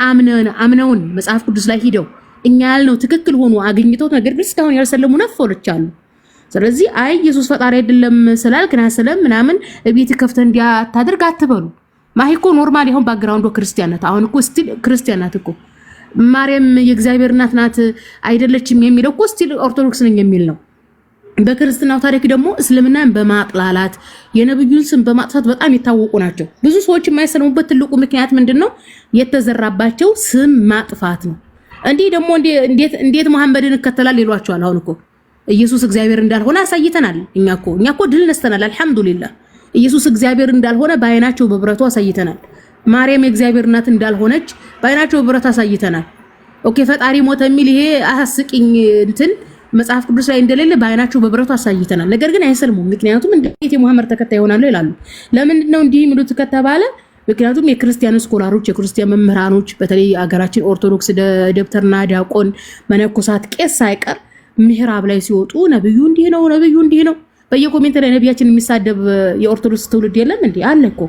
አምነውን መጽሐፍ ቅዱስ ላይ ሂደው እኛ ያልነው ትክክል ሆኖ አግኝተው ነገር ግን እስካሁን ያልሰለሙ ነፎች አሉ። ስለዚህ አይ ኢየሱስ ፈጣሪ አይደለም ስላልክና ሰለም ምናምን ቤት ከፍተህ እንዲያታደርግ አትበሉ። ማሂ እኮ ኖርማል ይሁን ባክግራውንዱ ክርስቲያን ናት። አሁን እኮ ስቲል ክርስቲያን ናት እኮ። ማርያም የእግዚአብሔር እናት ናት አይደለችም የሚለው እኮ ስቲል ኦርቶዶክስ ነኝ የሚል ነው። በክርስትናው ታሪክ ደግሞ እስልምናን በማጥላላት የነብዩን ስም በማጥፋት በጣም የታወቁ ናቸው። ብዙ ሰዎች የማይሰለሙበት ትልቁ ምክንያት ምንድነው? የተዘራባቸው ስም ማጥፋት ነው። እንዲህ ደግሞ እንዴት መሐመድን እከተላል ይሏቸዋል። አሁን እኮ ኢየሱስ እግዚአብሔር እንዳልሆነ አሳይተናል። እኛ እኮ ድል ነስተናል። አልሐምዱሊላህ ኢየሱስ እግዚአብሔር እንዳልሆነ በአይናቸው በብረቱ አሳይተናል። ማርያም የእግዚአብሔር እናት እንዳልሆነች በአይናቸው በብረት አሳይተናል። ኦኬ ፈጣሪ ሞተ የሚል ይሄ አስቂኝ እንትን መጽሐፍ ቅዱስ ላይ እንደሌለ በአይናቸው በብረቱ አሳይተናል። ነገር ግን አይሰልሙም። ምክንያቱም እንዴት የሙሐመድ ተከታይ ይሆናሉ ይላሉ። ለምንድን ነው እንዲህ የሚሉት ከተባለ ምክንያቱም የክርስቲያን ስኮላሮች የክርስቲያን መምህራኖች በተለይ አገራችን ኦርቶዶክስ ደብተርና ዲያቆን መነኮሳት ቄስ ሳይቀር ምሕራብ ላይ ሲወጡ ነብዩ እንዲህ ነው በየኮሜንት ላይ ነብያችን የሚሳደብ የኦርቶዶክስ ትውልድ የለም እንዴ? አለ እኮ።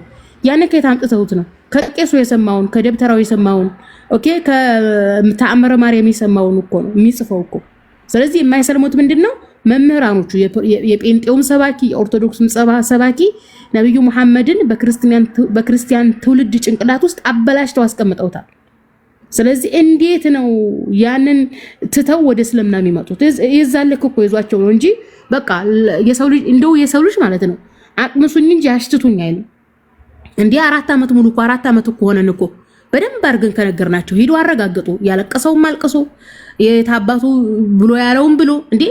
ያን ከየት አምጥተውት ነው? ከቄሱ የሰማውን ከደብተራው የሰማውን ኦኬ ከተአምረ ማርያም የሰማውን እኮ ነው የሚጽፈው እኮ። ስለዚህ የማይሰልሙት ምንድነው? መምህራኖቹ የጴንጤውም ሰባኪ የኦርቶዶክስም ሰባኪ ነብዩ መሐመድን በክርስቲያን ትውልድ ጭንቅላት ውስጥ አበላሽተው አስቀምጠውታል። ስለዚህ እንዴት ነው ያንን ትተው ወደ እስልምና የሚመጡት? የዛለክ እኮ ይዟቸው ነው እንጂ በቃ የሰው ልጅ ማለት ነው አቅምሱኝ እንጂ አሽትቱኝ አይልም። እንዴ 4 ዓመት ሙሉ እኮ 4 ዓመት እኮ ሆነን እኮ በደንብ አድርገን ከነገርናቸው ሄዶ አረጋግጡ። ያለቀሰውም አልቅሶ የታባቱ ብሎ ያለውም ብሎ እንዴ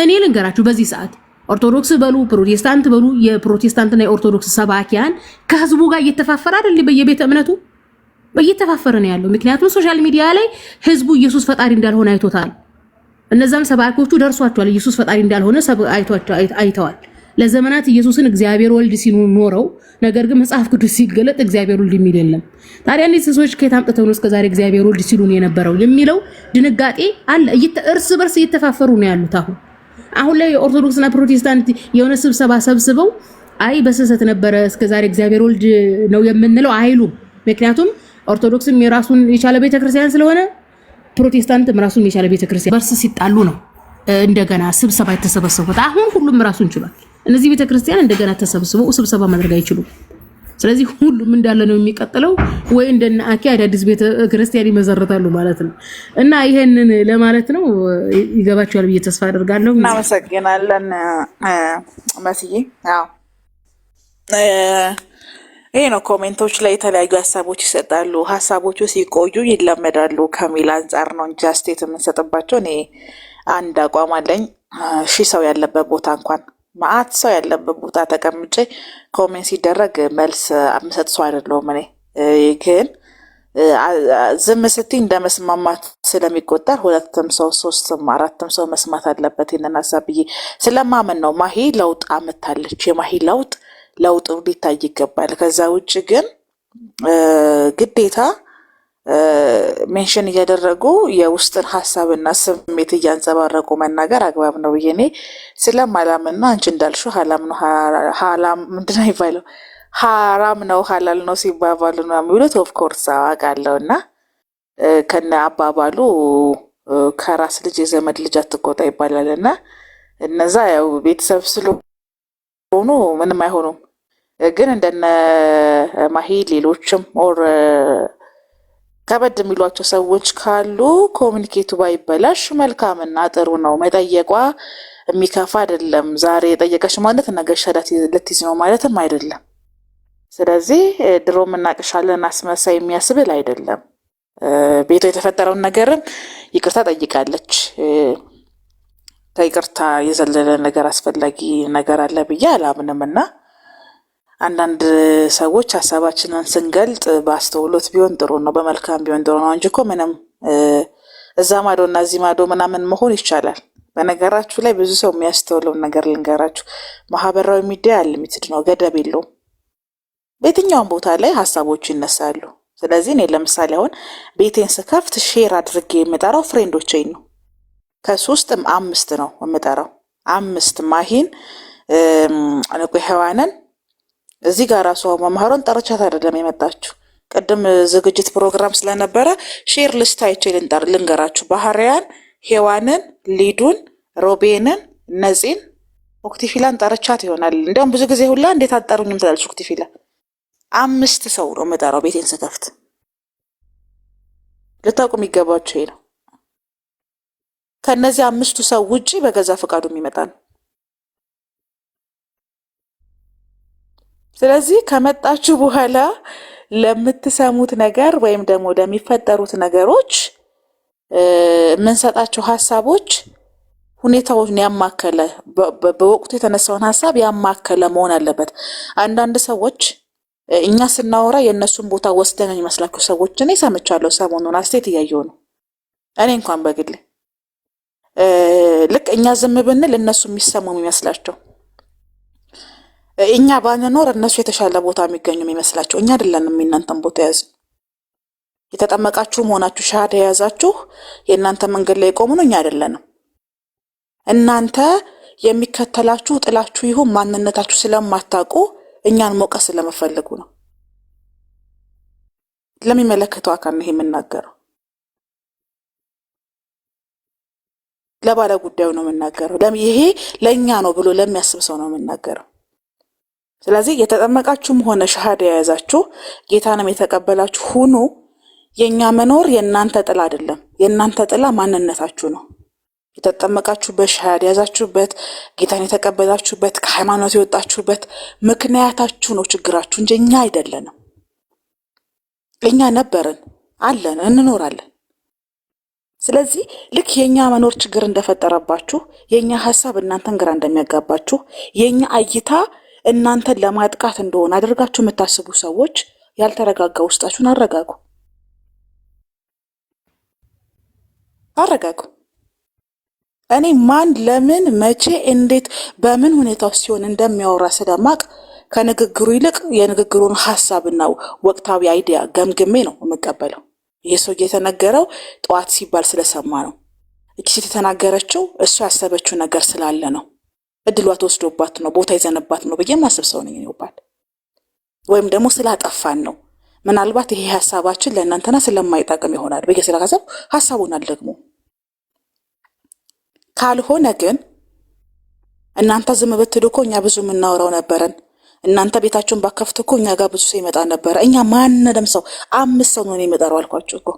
እኔ ልንገራችሁ በዚህ ሰዓት ኦርቶዶክስ በሉ ፕሮቴስታንት በሉ የፕሮቴስታንትና የኦርቶዶክስ ሰባኪያን ከህዝቡ ጋር እየተፋፈረ አይደል? በየቤተ እምነቱ እየተፋፈረ ነው ያለው። ምክንያቱም ሶሻል ሚዲያ ላይ ህዝቡ ኢየሱስ ፈጣሪ እንዳልሆነ አይቶታል። እነዛም ሰባኪዎቹ ደርሷቸዋል። ኢየሱስ ፈጣሪ እንዳልሆነ አይተዋል። ለዘመናት ኢየሱስን እግዚአብሔር ወልድ ሲሉ ኖረው፣ ነገር ግን መጽሐፍ ቅዱስ ሲገለጥ እግዚአብሔር ወልድ የሚል የለም። ታዲያ እነዚህ ሰዎች ከየት አምጥተው ነው እስከዛሬ እግዚአብሔር ወልድ ሲሉን የነበረው የሚለው ድንጋጤ አለ። እርስ በርስ እየተፋፈሩ ነው ያሉት። አሁን ላይ ኦርቶዶክስና ፕሮቴስታንት የሆነ ስብሰባ ሰብስበው አይ በስህተት ነበረ እስከዛሬ እግዚአብሔር ወልድ ነው የምንለው አይሉም። ምክንያቱም ኦርቶዶክስም የራሱን የቻለ ቤተክርስቲያን ስለሆነ ፕሮቴስታንትም ራሱን የቻለ ቤተክርስቲያን በርስ ሲጣሉ ነው እንደገና ስብሰባ የተሰበሰቡት። አሁን ሁሉም ራሱን ችሏል። እነዚህ ቤተክርስቲያን እንደገና ተሰብስበው ስብሰባ ማድረግ አይችሉም። ስለዚህ ሁሉም እንዳለ ነው የሚቀጥለው፣ ወይ እንደና አኪ አዳዲስ ቤተክርስቲያን ይመሰረታሉ ማለት ነው። እና ይሄንን ለማለት ነው። ይገባችኋል ብዬ ተስፋ አደርጋለሁ።
እናመሰግናለን መስዬ። አዎ ይሄ ነው። ኮሜንቶች ላይ የተለያዩ ሀሳቦች ይሰጣሉ። ሀሳቦቹ ሲቆዩ ይለመዳሉ ከሚል አንጻር ነው እንጂ አስተያየት የምንሰጥባቸው። እኔ አንድ አቋም አለኝ። ሺህ ሰው ያለበት ቦታ እንኳን ማአት ሰው ያለበት ቦታ ተቀምጬ ኮሜንት ሲደረግ መልስ የምሰጥ ሰው አይደለሁም። እኔ ግን ዝም ስትይ እንደ መስማማት ስለሚቆጠር 2ም ሰው 3ም 4ም ሰው መስማት አለበት ይሄንን ሀሳብ ብዬ ስለማመን ነው። ማሂ ለውጥ አመታለች። የማሂ ለውጥ ሊታይ ይገባል። ከዛ ውጭ ግን ግዴታ ሜንሽን እያደረጉ የውስጥን ሀሳብና ስሜት እያንጸባረቁ መናገር አግባብ ነው ብዬ እኔ ስለማላምንና አንቺ እንዳልሽው ምንድን ነው የሚባለው ሀራም ነው ሀላል ነው ሲባባሉ ነው የሚሉት። ኦፍኮርስ አውቃለሁ። እና ከነ አባባሉ ከራስ ልጅ የዘመድ ልጅ አትቆጣ ይባላል። እና እነዛ ያው ቤተሰብ ስለሆኑ ምንም አይሆኑም። ግን እንደነ ማሂ ሌሎችም ኦር ከበድ የሚሏቸው ሰዎች ካሉ ኮሚኒኬቱ ባይበላሽ መልካምና ጥሩ ነው። መጠየቋ የሚከፋ አይደለም። ዛሬ የጠየቀች ማለት ነገ ሸዳት ልትይዝ ነው ማለትም አይደለም። ስለዚህ ድሮ እናቅሻለን አስመሳይ የሚያስብል አይደለም። ቤቷ የተፈጠረውን ነገርም ይቅርታ ጠይቃለች። ከይቅርታ የዘለለ ነገር አስፈላጊ ነገር አለ ብዬ አላምንም። እና አንዳንድ ሰዎች ሀሳባችንን ስንገልጥ በአስተውሎት ቢሆን ጥሩ ነው፣ በመልካም ቢሆን ጥሩ ነው እንጂ እኮ ምንም እዛ ማዶ እና እዚህ ማዶ ምናምን መሆን ይቻላል። በነገራችሁ ላይ ብዙ ሰው የሚያስተውለውን ነገር ልንገራችሁ። ማህበራዊ ሚዲያ ሊሚትድ ነው፣ ገደብ የለውም። በየትኛውም ቦታ ላይ ሀሳቦች ይነሳሉ። ስለዚህ እኔ ለምሳሌ አሁን ቤቴን ስከፍት ሼር አድርጌ የምጠራው ፍሬንዶቼን ነው። ከ3 5 ነው የምጠራው። 5 ማሂን ንቁ ሔዋንን እዚህ ጋር ራሱ መምህሩን ጠርቻት አይደለም የመጣችሁ። ቅድም ዝግጅት ፕሮግራም ስለነበረ ሼር ልስት አይቼ ልንገራችሁ። ባህሪያን፣ ሔዋንን፣ ሊዱን፣ ሮቤንን፣ ነፂን፣ ኦክቲፊላን ጠርቻት ይሆናል። እንዲያውም ብዙ ጊዜ ሁላ እንዴት አጠሩኝም ትላለች ኦክቲፊላ። 5 ሰው ነው የምጠራው ቤቴን ስከፍት። ልታውቁ የሚገባችሁ ይሄ ነው። ከነዚህ 5ቱ ሰው ውጪ በገዛ ፈቃዱ የሚመጣ ነው። ስለዚህ ከመጣችሁ በኋላ ለምትሰሙት ነገር ወይም ደግሞ ለሚፈጠሩት ነገሮች የምንሰጣቸው ሀሳቦች ሁኔታውን ያማከለ በወቅቱ የተነሳውን ሀሳብ ያማከለ መሆን አለበት። አንዳንድ ሰዎች እኛ ስናወራ የእነሱን ቦታ ወስደን የሚመስላቸው ሰዎች እኔ ሰምቻለሁ። ሰሞኑን አስተያየት እያየሁ ነው። እኔ እንኳን በግሌ ልክ እኛ ዝም ብንል እነሱ የሚሰሙ የሚመስላቸው፣ እኛ ባንኖር እነሱ የተሻለ ቦታ የሚገኙ የሚመስላቸው። እኛ አይደለንም የእናንተን ቦታ ያዝ። የተጠመቃችሁ መሆናችሁ ሻሃዳ የያዛችሁ የእናንተ መንገድ ላይ የቆሙ ነው፣ እኛ አይደለንም። እናንተ የሚከተላችሁ ጥላችሁ ይሁን ማንነታችሁ ስለማታውቁ እኛን መውቀስ ስለመፈልጉ ነው። ለሚመለከተው አካል ነው የምናገረው፣ ለባለ ጉዳዩ ነው የምናገረው። ይሄ ለእኛ ነው ብሎ ለሚያስብ ሰው ነው የምናገረው። ስለዚህ የተጠመቃችሁም ሆነ ሻሃዳ የያዛችሁ ጌታንም የተቀበላችሁ ሁኑ። የኛ መኖር የእናንተ ጥላ አይደለም። የእናንተ ጥላ ማንነታችሁ ነው። የተጠመቃችሁበት፣ ሻሃዳ የያዛችሁበት፣ ጌታን የተቀበላችሁበት፣ ከሃይማኖት የወጣችሁበት ምክንያታችሁ ነው ችግራችሁ እንጂ እኛ አይደለንም። እኛ ነበርን፣ አለን፣ እንኖራለን። ስለዚህ ልክ የኛ መኖር ችግር እንደፈጠረባችሁ፣ የኛ ሐሳብ እናንተን ግራ እንደሚያጋባችሁ፣ የኛ እይታ እናንተን ለማጥቃት እንደሆነ አድርጋችሁ የምታስቡ ሰዎች ያልተረጋጋ ውስጣችሁን አረጋጉ። እኔ ማን ለምን መቼ እንዴት በምን ሁኔታ ውስጥ ሲሆን እንደሚያወራ ስለማቅ ከንግግሩ ይልቅ የንግግሩን ሐሳብና ወቅታዊ አይዲያ ገምግሜ ነው የምቀበለው። ይህ ሰው የተነገረው ጠዋት ሲባል ስለሰማ ነው። እቺ ሴት የተናገረችው እሱ ያሰበችው ነገር ስላለ ነው። እድሏ ተወስዶባት ነው፣ ቦታ ይዘንባት ነው ብዬ ማስብ ሰው ነኝ ይባል። ወይም ደግሞ ስላጠፋን ነው። ምናልባት ይሄ ሐሳባችን ለእናንተና ስለማይጠቅም ይሆናል ብዬ ስለካሰብ ሐሳቡን አልደግሞ። ካልሆነ ግን እናንተ ዝም ብትሉ እኮ እኛ ብዙ የምናወራው ነበረን። እናንተ ቤታችሁን ባከፍቱ እኮ እኛ ጋር ብዙ ሰው ይመጣ ነበረ። እኛ ማንነደም ሰው 5 ሰው ነው የሚመጣው አልኳችሁ እኮ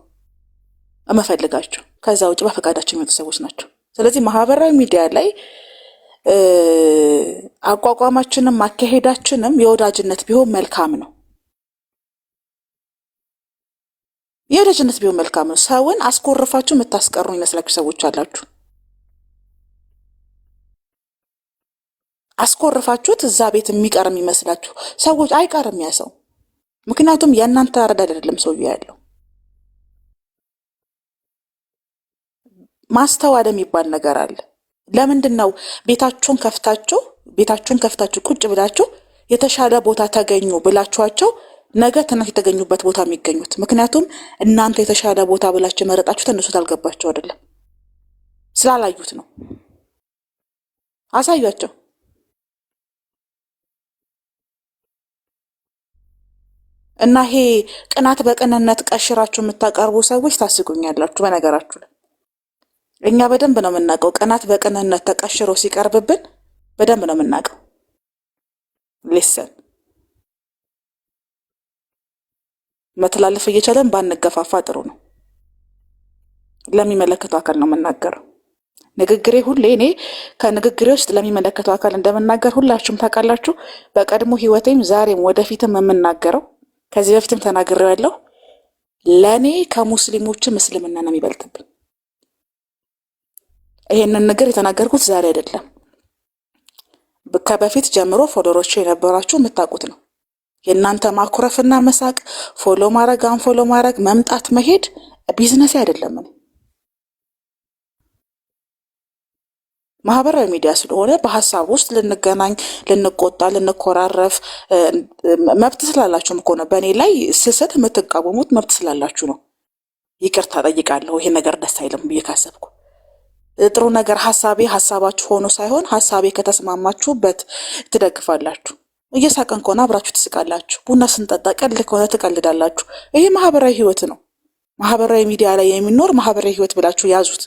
እመፈልጋችሁ። ከዛ ውጭ በፈቃዳቸው የሚመጡ ሰዎች ናቸው። ስለዚህ ማህበራዊ ሚዲያ ላይ አቋቋማችንም ማካሄዳችንም የወዳጅነት ቢሆን መልካም ነው። የወዳጅነት ቢሆን መልካም ነው። ሰውን አስኮርፋችሁ የምታስቀሩ ይመስላችሁ ሰዎች አላችሁ። አስኮርፋችሁት እዛ ቤት የሚቀርም ይመስላችሁ ሰዎች አይቀርም ያ ሰው። ምክንያቱም የእናንተ አረዳድ አይደለም ሰውዬው ያለው። ማስተዋል የሚባል ነገር አለ። ለምንድን ነው ቤታችሁን ከፍታችሁ ቁጭ ብላችሁ የተሻለ ቦታ ተገኙ ብላችኋቸው ነገ ትናንት የተገኙበት ቦታ የሚገኙት? ምክንያቱም እናንተ የተሻለ ቦታ ብላችሁ መረጣችሁት እነሱ ታልገባቸው አይደለም፣ ስላላዩት ነው። አሳያቸው። እና ይሄ ቅናት በቅንነት ቀሽራችሁ የምታቀርቡ ሰዎች ታስጉኛላችሁ። በነገራችሁ ላይ እኛ በደንብ ነው የምናውቀው። ቅናት በቅንነት ተቀሽሮ ሲቀርብብን በደንብ ነው የምናውቀው። ሊሰን መተላለፍ እየቻለን ባንገፋፋ ጥሩ ነው። ለሚመለከተው አካል ነው የምናገረው። ንግግሬ ሁሌ እኔ ከንግግሬ ውስጥ ለሚመለከተው አካል እንደምናገር ሁላችሁም ታውቃላችሁ። በቀድሞ ህይወቴም ዛሬም ወደፊትም የምናገረው ከዚህ በፊትም ተናግሬው ያለው ለኔ ከሙስሊሞችም እስልምና ነው የሚበልጥብኝ። ይሄንን ነገር የተናገርኩት ዛሬ አይደለም። ከበፊት ጀምሮ ፎሎወሮች የነበራችሁ የምታውቁት ነው። የእናንተ ማኩረፍና መሳቅ፣ ፎሎ ማድረግ፣ አንፎሎ ማድረግ፣ መምጣት መሄድ ቢዝነስ አይደለም። ማህበራዊ ሚዲያ ስለሆነ በሐሳብ ውስጥ ልንገናኝ፣ ልንቆጣ፣ ልንኮራረፍ መብት ስላላችሁ እኮ ነው። በእኔ ላይ ስህተት የምትቃወሙት መብት ስላላችሁ ነው። ይቅርታ ጠይቃለሁ ይሄ ነገር ደስ አይልም ብዬ ካሰብኩ። ጥሩ ነገር ሐሳባችሁ ሆኖ ሳይሆን ሐሳቤ ከተስማማችሁበት ትደግፋላችሁ። እየሳቀን ከሆነ አብራችሁ ትስቃላችሁ። ቡና ስንጠጣ ቀልድ ከሆነ ትቀልዳላችሁ። ይሄ ማህበራዊ ህይወት ነው። ማህበራዊ ሚዲያ ላይ የሚኖር ማህበራዊ ህይወት ብላችሁ ያዙት።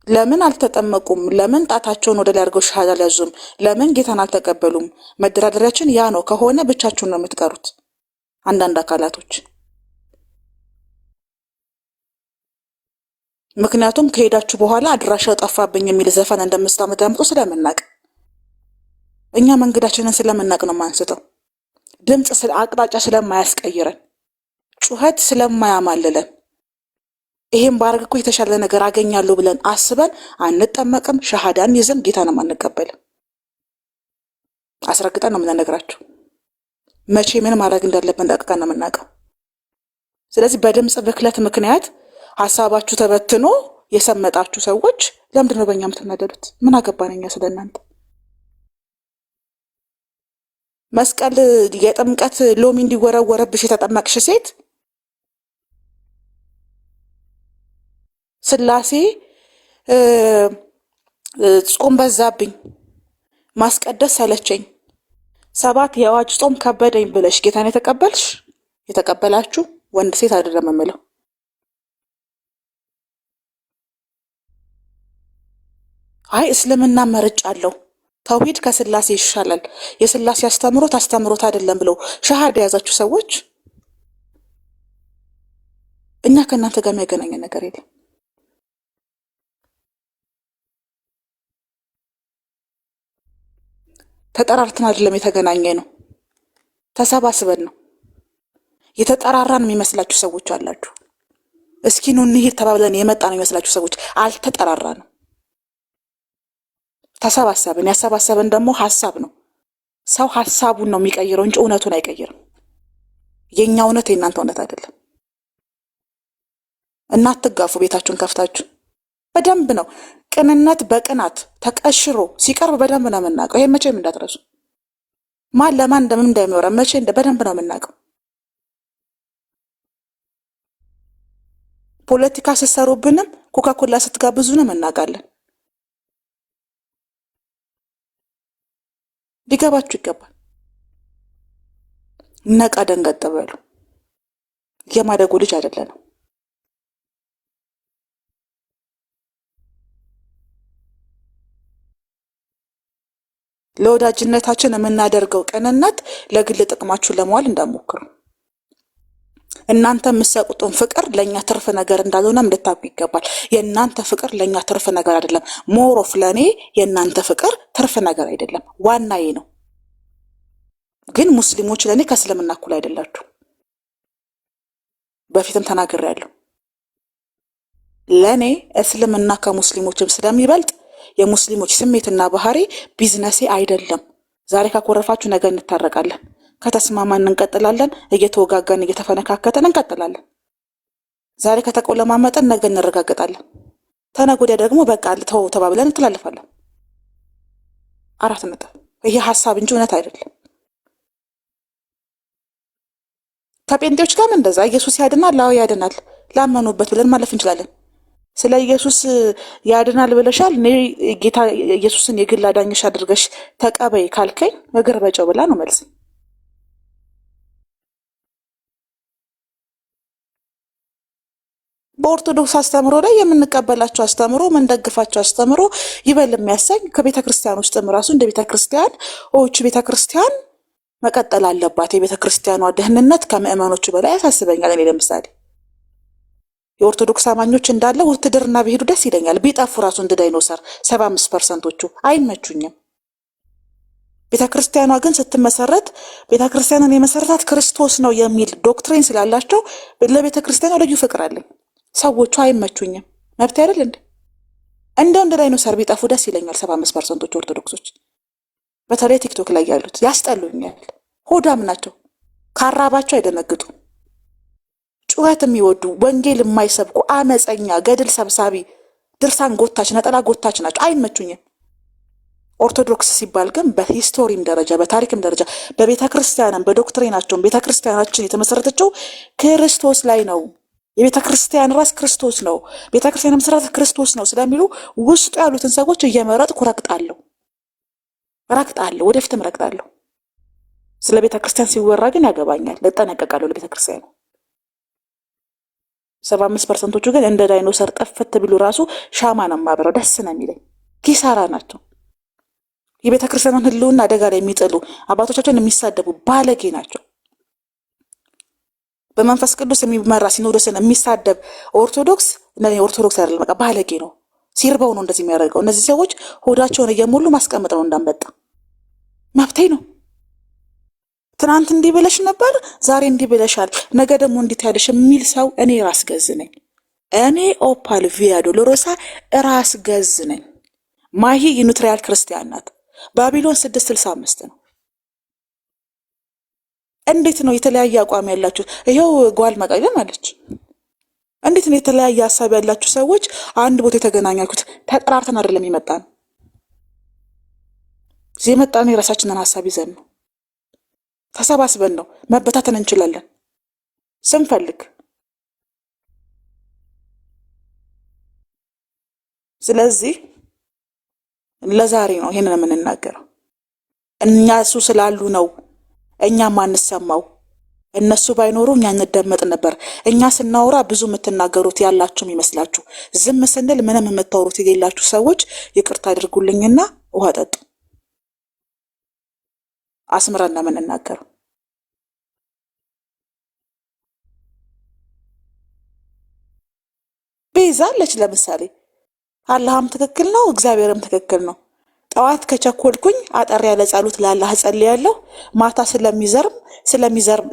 ለምን አልተጠመቁም? ለምን ጣታቸውን ወደ ላይ አድርገው ሻሃዳ አልያዙም? ለምን ጌታን አልተቀበሉም? መደራደሪያችን ያ ነው ከሆነ ብቻችሁን ነው የምትቀሩት። አንዳንድ አካላቶች ምክንያቱም ከሄዳችሁ በኋላ አድራሻው ጠፋብኝ የሚል ዘፈን እንደምታዳምጡ ስለምናቅ፣ እኛ መንገዳችንን ስለምናቅ ነው ማንስተው። ድምፅ አቅጣጫ ስለማያስቀይረን፣ ጩኸት ስለማያማልለን ይሄን ባረግ እኮ የተሻለ ነገር አገኛለሁ ብለን አስበን አንጠመቅም፣ ሸሃዳን ይዘን ጌታንም አንቀበልም። አስረግጠን ነው የምንነግራችሁ። መቼ ምን ማድረግ እንዳለብን ጠቅቀን ነው የምናውቀው። ስለዚህ በድምፅ ብክለት ምክንያት ሀሳባችሁ ተበትኖ የሰመጣችሁ ሰዎች ለምንድን ነው በእኛ የምትናደዱት? ምን አገባን እኛ ስለእናንተ? መስቀል የጥምቀት ሎሚ እንዲወረወረብሽ የተጠመቅሽ ሴት ስላሴ ጾም በዛብኝ ማስቀደስ ሰለቸኝ 7 የአዋጅ ጾም ከበደኝ ብለሽ ጌታን የተቀበላችሁ ወንድ ሴት አይደለም የምለው። አይ እስልምና መርጫለሁ ተውሂድ ከስላሴ ይሻላል የስላሴ አስተምሮት አይደለም ብለው ሸሃዳ የያዛችሁ ሰዎች እኛ ከእናንተ ጋር የሚያገናኘን ነገር የለም። ተጠራርተን አይደለም የተገናኘ ነው፣ ተሰባስበን ነው። የተጠራራን የሚመስላችሁ ሰዎች አላችሁ። እስኪ ኑ እንሂድ ተባብለን የመጣ ነው የሚመስላችሁ ሰዎች አልተጠራራንም። ተሰባሰብን። ያሰባሰበን ደግሞ ሐሳብ ነው። ሰው ሐሳቡን ነው የሚቀይረው እንጂ እውነቱን አይቀይርም። የኛ እውነት የእናንተ እውነት አይደለም። እናትጋፉ። ቤታችሁን ከፍታችሁ በደንብ ነው ቅንነት በቅናት ተቀሽሮ ሲቀርብ በደንብ ነው የምናውቀው። ይሄ መቼም እንዳትረሱ። ማን ለማን እንደምን እንደሚወራ መቼ በደንብ ነው የምናውቀው። ፖለቲካ ስትሰሩብንም ኮካኮላ ስትጋብዙንም እናውቃለን። ሊገባችሁ ይገባል። ነቃ ደንገጥ በሉ። የማደጎ ልጅ አይደለንም። ለወዳጅነታችን የምናደርገው ቅንነት ለግል ጥቅማችሁ ለመዋል እንዳሞክሩ። እናንተ የምትሰጡትን ፍቅር ለኛ ትርፍ ነገር እንዳልሆነ እንድታውቁ ይገባል። የእናንተ ፍቅር ለኛ ትርፍ ነገር አይደለም። ሞሮፍ ለኔ የእናንተ ፍቅር ትርፍ ነገር አይደለም፣ ዋናዬ ነው። ግን ሙስሊሞች ለኔ ከእስልምና እኩል አይደላችሁ። በፊትም ተናግሬያለሁ። ለኔ እስልምና ከሙስሊሞችም ስለሚበልጥ የሙስሊሞች ስሜትና ባህሪ ቢዝነሴ አይደለም። ዛሬ ካኮረፋችሁ ነገ እንታረቃለን። ከተስማማን እንቀጥላለን። እየተወጋጋን እየተፈነካከተን እንቀጥላለን። ዛሬ ከተቆለማመጠን ነገ እንረጋገጣለን። ተነገ ወዲያ ደግሞ በቃ ተው ተባብለን እንተላለፋለን። 4 ነጥብ። ይሄ ሐሳብ እንጂ እውነት አይደለም። ከጴንጤዎች ጋርም እንደዛ ኢየሱስ ያድናል፣ አዎ ያድናል፣ ላመኑበት ብለን ማለፍ እንችላለን። ስለ ኢየሱስ ያድናል ብለሻል፣ እኔ ጌታ ኢየሱስን የግል አዳኝሽ አድርገሽ ተቀበይ ካልከኝ እግር በጨው ብላ ነው መልስ። በኦርቶዶክስ አስተምሮ ላይ የምንቀበላቸው አስተምሮ የምንደግፋቸው አስተምሮ ይበል የሚያሰኝ ከቤተ ክርስቲያን ውስጥም ራሱ እንደ ቤተ ክርስቲያን ቤተ ክርስቲያን መቀጠል አለባት። የቤተ ክርስቲያኗ ደህንነት ከምዕመኖቹ በላይ ያሳስበኛል። እኔ ለምሳሌ የኦርቶዶክስ አማኞች እንዳለ ውትድርና ቢሄዱ ደስ ይለኛል። ቢጠፉ ራሱ እንደ ዳይኖሰር 75%ዎቹ አይመቹኝም። ቤተክርስቲያኗ ግን ስትመሰረት ቤተክርስቲያንን የመሰረታት ክርስቶስ ነው የሚል ዶክትሪን ስላላቸው ለቤተክርስቲያኗ ልዩ ፍቅር አለኝ። ሰዎቹ አይመቹኝም። መብት አይደል እንዴ? እንደው እንደ ዳይኖሰር ቢጠፉ ደስ ይለኛል። 75%ዎቹ ኦርቶዶክሶች በተለይ ቲክቶክ ላይ ያሉት ያስጠሉኛል። ሆዳም ናቸው። ካራባቸው አይደነግጡ። ጩኸት የሚወዱ ወንጌል የማይሰብኩ አመፀኛ፣ ገድል ሰብሳቢ፣ ድርሳን ጎታች፣ ነጠላ ጎታች ናቸው። አይመቹኝም። ኦርቶዶክስ ሲባል ግን በሂስቶሪም ደረጃ በታሪክም ደረጃ በቤተ ክርስቲያንም በዶክትሪናቸውም ቤተ ክርስቲያናችን የተመሰረተችው ክርስቶስ ላይ ነው። የቤተ ክርስቲያን ራስ ክርስቶስ ነው። ቤተ ክርስቲያን መሰረተ ክርስቶስ ነው ስለሚሉ ውስጡ ያሉትን ሰዎች እየመረጥኩ ረግጣለሁ፣ ወደፊትም ረግጣለሁ። ስለ ቤተ ክርስቲያን ሲወራ ግን ያገባኛል፣ እጠነቀቃለሁ ለቤተ ክርስቲያን። 75%ዎቹ ግን እንደ ዳይኖሰር ጠፍት ቢሉ ራሱ ሻማ ነው የማበረው፣ ደስ ነው የሚለኝ። ኪሳራ ናቸው። የቤተ ክርስቲያንን ሕልውና አደጋ ላይ የሚጥሉ አባቶቻቸውን የሚሳደቡ ባለጌ ናቸው። በመንፈስ ቅዱስ የሚመራ ሲኖዶስን የሚሳደብ ኦርቶዶክስ አይደለም፣ በቃ ባለጌ ነው። ሲርበው ነው እንደዚህ የሚያደርገው። እነዚህ ሰዎች ሆዳቸውን እየሞሉ ማስቀመጥ ነው እንዳንበጣ። መብቴ ነው። ትናንት እንዲህ ብለሽ ነበር፣ ዛሬ እንዲህ ብለሻል፣ ነገ ደግሞ እንዲህ ታያለሽ የሚል ሰው እኔ ራስ ገዝ ነኝ። እኔ ኦፓል ቪያዶ ሎሮሳ ራስ ገዝ ነኝ። ማሂ ዩኒትሪያል ክርስቲያን ናት። ባቢሎን 665 ነው። እንዴት ነው የተለያየ አቋም ያላችሁ? ይሄው ጓል መቀየም አለች። እንዴት ነው የተለያየ ሐሳብ ያላችሁ ሰዎች አንድ ቦታ የተገናኛችሁት? ተጠራርተን አይደለም የመጣን። የመጣነው የራሳችንን ሐሳብ ይዘን ነው። ተሰባስበን ነው። መበታተን እንችላለን ስንፈልግ። ስለዚህ ለዛሬ ነው ይሄንን የምንናገረው። እኛ እሱ ስላሉ ነው እኛ ማንሰማው። እነሱ ባይኖሩ እኛ እንደመጥ ነበር። እኛ ስናወራ ብዙ የምትናገሩት ያላችሁም ይመስላችሁ፣ ዝም ስንል ምንም የምታወሩት የሌላችሁ ሰዎች ይቅርታ አድርጉልኝና ውሃ ጠጡ። አስምረን ነው የምንናገረው። ቤዛ አለች ለምሳሌ፣ አላህም ትክክል ነው፣ እግዚአብሔርም ትክክል ነው። ጠዋት ከቸኮልኩኝ አጠር ያለ ጸሎት ለአላህ ጸልያለሁ። ማታ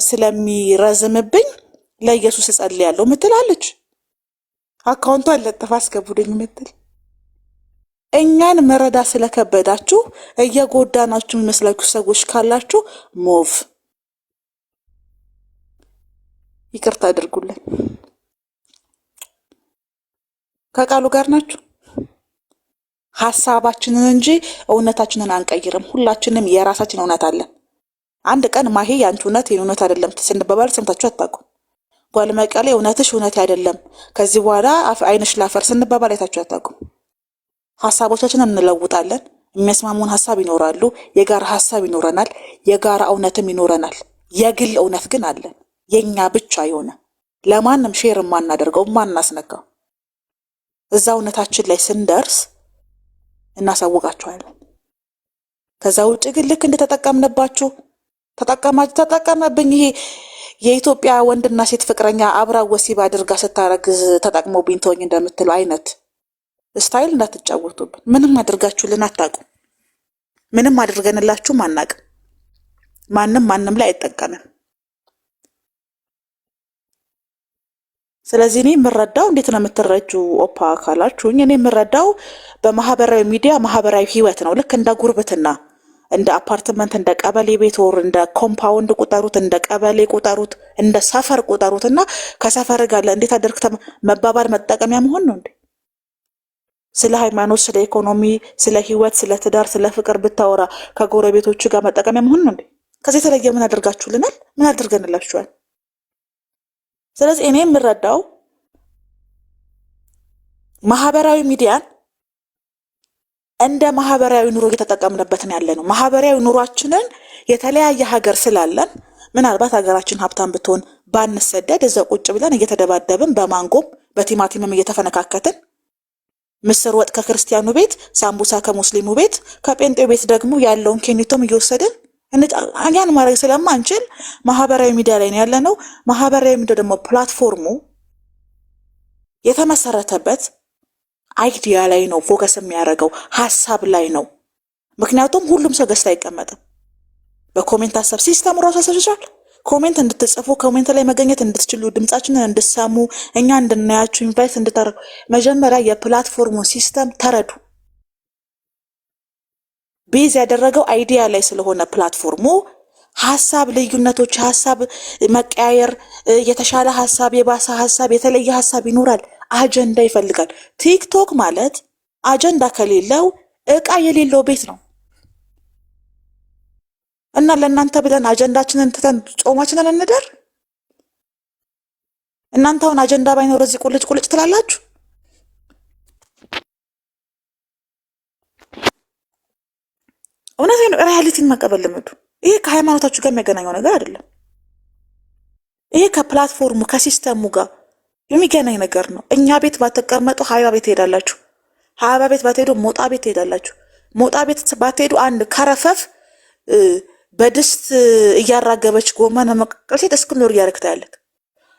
ስለሚረዝምብኝ ለኢየሱስ ጸልያለሁ ምትላለች። አካውንቷን ለጥፋ አስገቡልኝ ምትል። እኛን መረዳ ስለከበዳችሁ እየጎዳናችሁ የሚመስላችሁ ሰዎች ካላችሁ ሞቭ ይቅርታ አድርጉልን። ከቃሉ ጋር ናችሁ። ሐሳባችንን እንጂ እውነታችንን አንቀይርም። ሁላችንም የራሳችን እውነት አለን። አንድ ቀን ማሄ ያንቺ እውነት የኔ እውነት አይደለም ስንባባል ሰምታችሁ አታውቁም። ጓልመቀሌ እውነትሽ እውነት አይደለም ከዚህ በኋላ አይንሽ ላፈር ስንባባል አይታችሁ አታውቁም። ሐሳቦቻችንን እንለውጣለን። የሚያስማሙን ሐሳብ ይኖራሉ። የጋራ ሐሳብ ይኖረናል። የጋራ እውነትም ይኖረናል። የግል እውነት ግን አለን፣ የኛ ብቻ የሆነ ለማንም ሼር ማናደርገው ማናስነካው። እዛ እውነታችን ላይ ስንደርስ እናሳውቃችኋለን። ከዛ ውጭ ግን ልክ እንደተጠቀምንባችሁ ተጠቀመብኝ። ይሄ የኢትዮጵያ ወንድና ሴት ፍቅረኛ አብራ ወሲብ አድርጋ ስታረግዝ ተጠቅሞብኝ ተወኝ እንደምትለው አይነት ስታይል እንዳትጫወቱብን። ምንም አድርጋችሁልን አታውቁም። ምንም አድርገንላችሁም አናውቅም። ማንም ላይ አይጠቀምም። ስለዚህ እኔ የምረዳው እንዴት ነው የምትረጁ ኦፓ ካላችሁኝ፣ እኔ የምረዳው በማህበራዊ ሚዲያ ማህበራዊ ህይወት ነው። ልክ እንደ ጉርብትና፣ እንደ አፓርትመንት፣ እንደ ቀበሌ ቤት ወር እንደ ኮምፓውንድ ቁጠሩት፣ እንደ ቀበሌ ቁጠሩት፣ እንደ ሰፈር ቁጠሩት እና ከሰፈር ጋር እንዴት አደርክ መባባል መጠቀሚያ መሆን ነው እንዴ? ስለ ሃይማኖት፣ ስለ ኢኮኖሚ፣ ስለ ህይወት፣ ስለ ትዳር፣ ስለ ፍቅር ብታወራ ከጎረቤቶቹ ጋር መጠቀሚያ መሆን ነው እንዴ? ከዚህ የተለየ ምን አድርጋችሁልናል? ምን አድርገንላችኋል? ስለዚህ እኔ የምረዳው ማህበራዊ ሚዲያን እንደ ማህበራዊ ኑሮ እየተጠቀምንበትን ያለ ነው። ማህበራዊ ኑሯችንን የተለያየ ሀገር ስላለን ምናልባት ሀገራችን ሀብታም ብትሆን ባንሰደድ እዛ ቁጭ ብለን እየተደባደብን በማንጎም በቲማቲምም እየተፈነካከትን ምስር ወጥ ከክርስቲያኑ ቤት፣ ሳምቡሳ ከሙስሊሙ ቤት፣ ከጴንጤው ቤት ደግሞ ያለውን ኬኒቶም እየወሰድን ያን ማድረግ ስለማንችል ማህበራዊ ሚዲያ ላይ ነው ያለነው። ማህበራዊ ሚዲያ ደግሞ ፕላትፎርሙ የተመሰረተበት አይዲያ ላይ ነው፣ ፎከስ የሚያደርገው ሐሳብ ላይ ነው። ምክንያቱም ሁሉም ሰው ገዝታ አይቀመጥም። በኮሜንት ሐሳብ ሲስተሙ ራሱ አሰብሻል። ኮሜንት እንድትጽፉ፣ ኮሜንት ላይ መገኘት እንድትችሉ፣ ድምጻችንን እንድትሰሙ፣ እኛ እንድናያችሁ ኢንቫይት እንድታረጉ መጀመሪያ የፕላትፎርሙን ሲስተም ተረዱ። ቤዝ ያደረገው አይዲያ ላይ ስለሆነ ፕላትፎርሙ ሐሳብ ልዩነቶች፣ ሐሳብ መቀያየር፣ የተሻለ ሐሳብ፣ የባሰ ሐሳብ፣ የተለየ ሐሳብ ይኖራል። አጀንዳ ይፈልጋል። ቲክቶክ ማለት አጀንዳ ከሌለው ዕቃ የሌለው ቤት ነው እና ለእናንተ ብለን አጀንዳችንን ትተን ጾማችንን እንደር። እናንተውን አጀንዳ ባይኖር እዚህ ቁልጭ ትላላችሁ። እውነቴን ነው። ሪያሊቲን መቀበል ልመዱ። ይሄ ከሃይማኖታችሁ ጋር የሚያገናኘው ነገር አይደለም። ይሄ ከፕላትፎርሙ ከሲስተሙ ጋር የሚገናኝ ነገር ነው። እኛ ቤት ባትቀመጡ ሀይባ ቤት ትሄዳላችሁ። ሀይባ ቤት ባትሄዱ ሞጣ ቤት ትሄዳላችሁ። ሞጣ ቤት ባትሄዱ አንድ ከረፈፍ በድስት እያራገበች ጎመን መቀቀል ሴት እስክሮል እያደረግታ ያለክ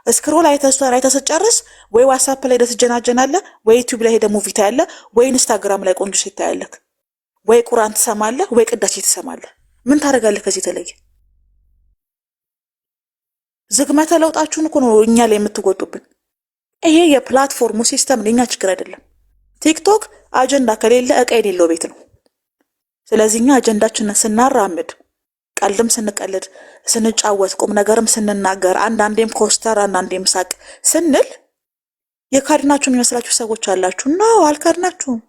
እስክሮል አይተስጨርስ ወይ ዋትስአፕ ላይ ደስጀናጀናለ፣ ወይ ዩቲዩብ ላይ ሄደ ሙቪ ታያለ፣ ወይ ኢንስታግራም ላይ ቆንጆ ሴት ታያለክ፣ ወይ ቁርአን ትሰማለህ፣ ወይ ቅዳሴ ትሰማለህ። ምን ታደርጋለህ ከዚህ የተለየ? ዝግመተ ለውጣችሁን እኮ ነው እኛ ላይ የምትጎጡብን። ይሄ የፕላትፎርሙ ሲስተም የኛ ችግር አይደለም። ቲክቶክ አጀንዳ ከሌለ እቃ የሌለው ቤት ነው። ስለዚህ እኛ አጀንዳችንን ስናራምድ፣ ቀልድም ስንቀልድ፣ ስንጫወት፣ ቁም ነገርም ስንናገር፣ አንዳንዴም ኮስተር አንዳንዴም ሳቅ ስንል የካድናችሁ የሚመስላችሁ ሰዎች አላችሁ። ነው አልካድናችሁም።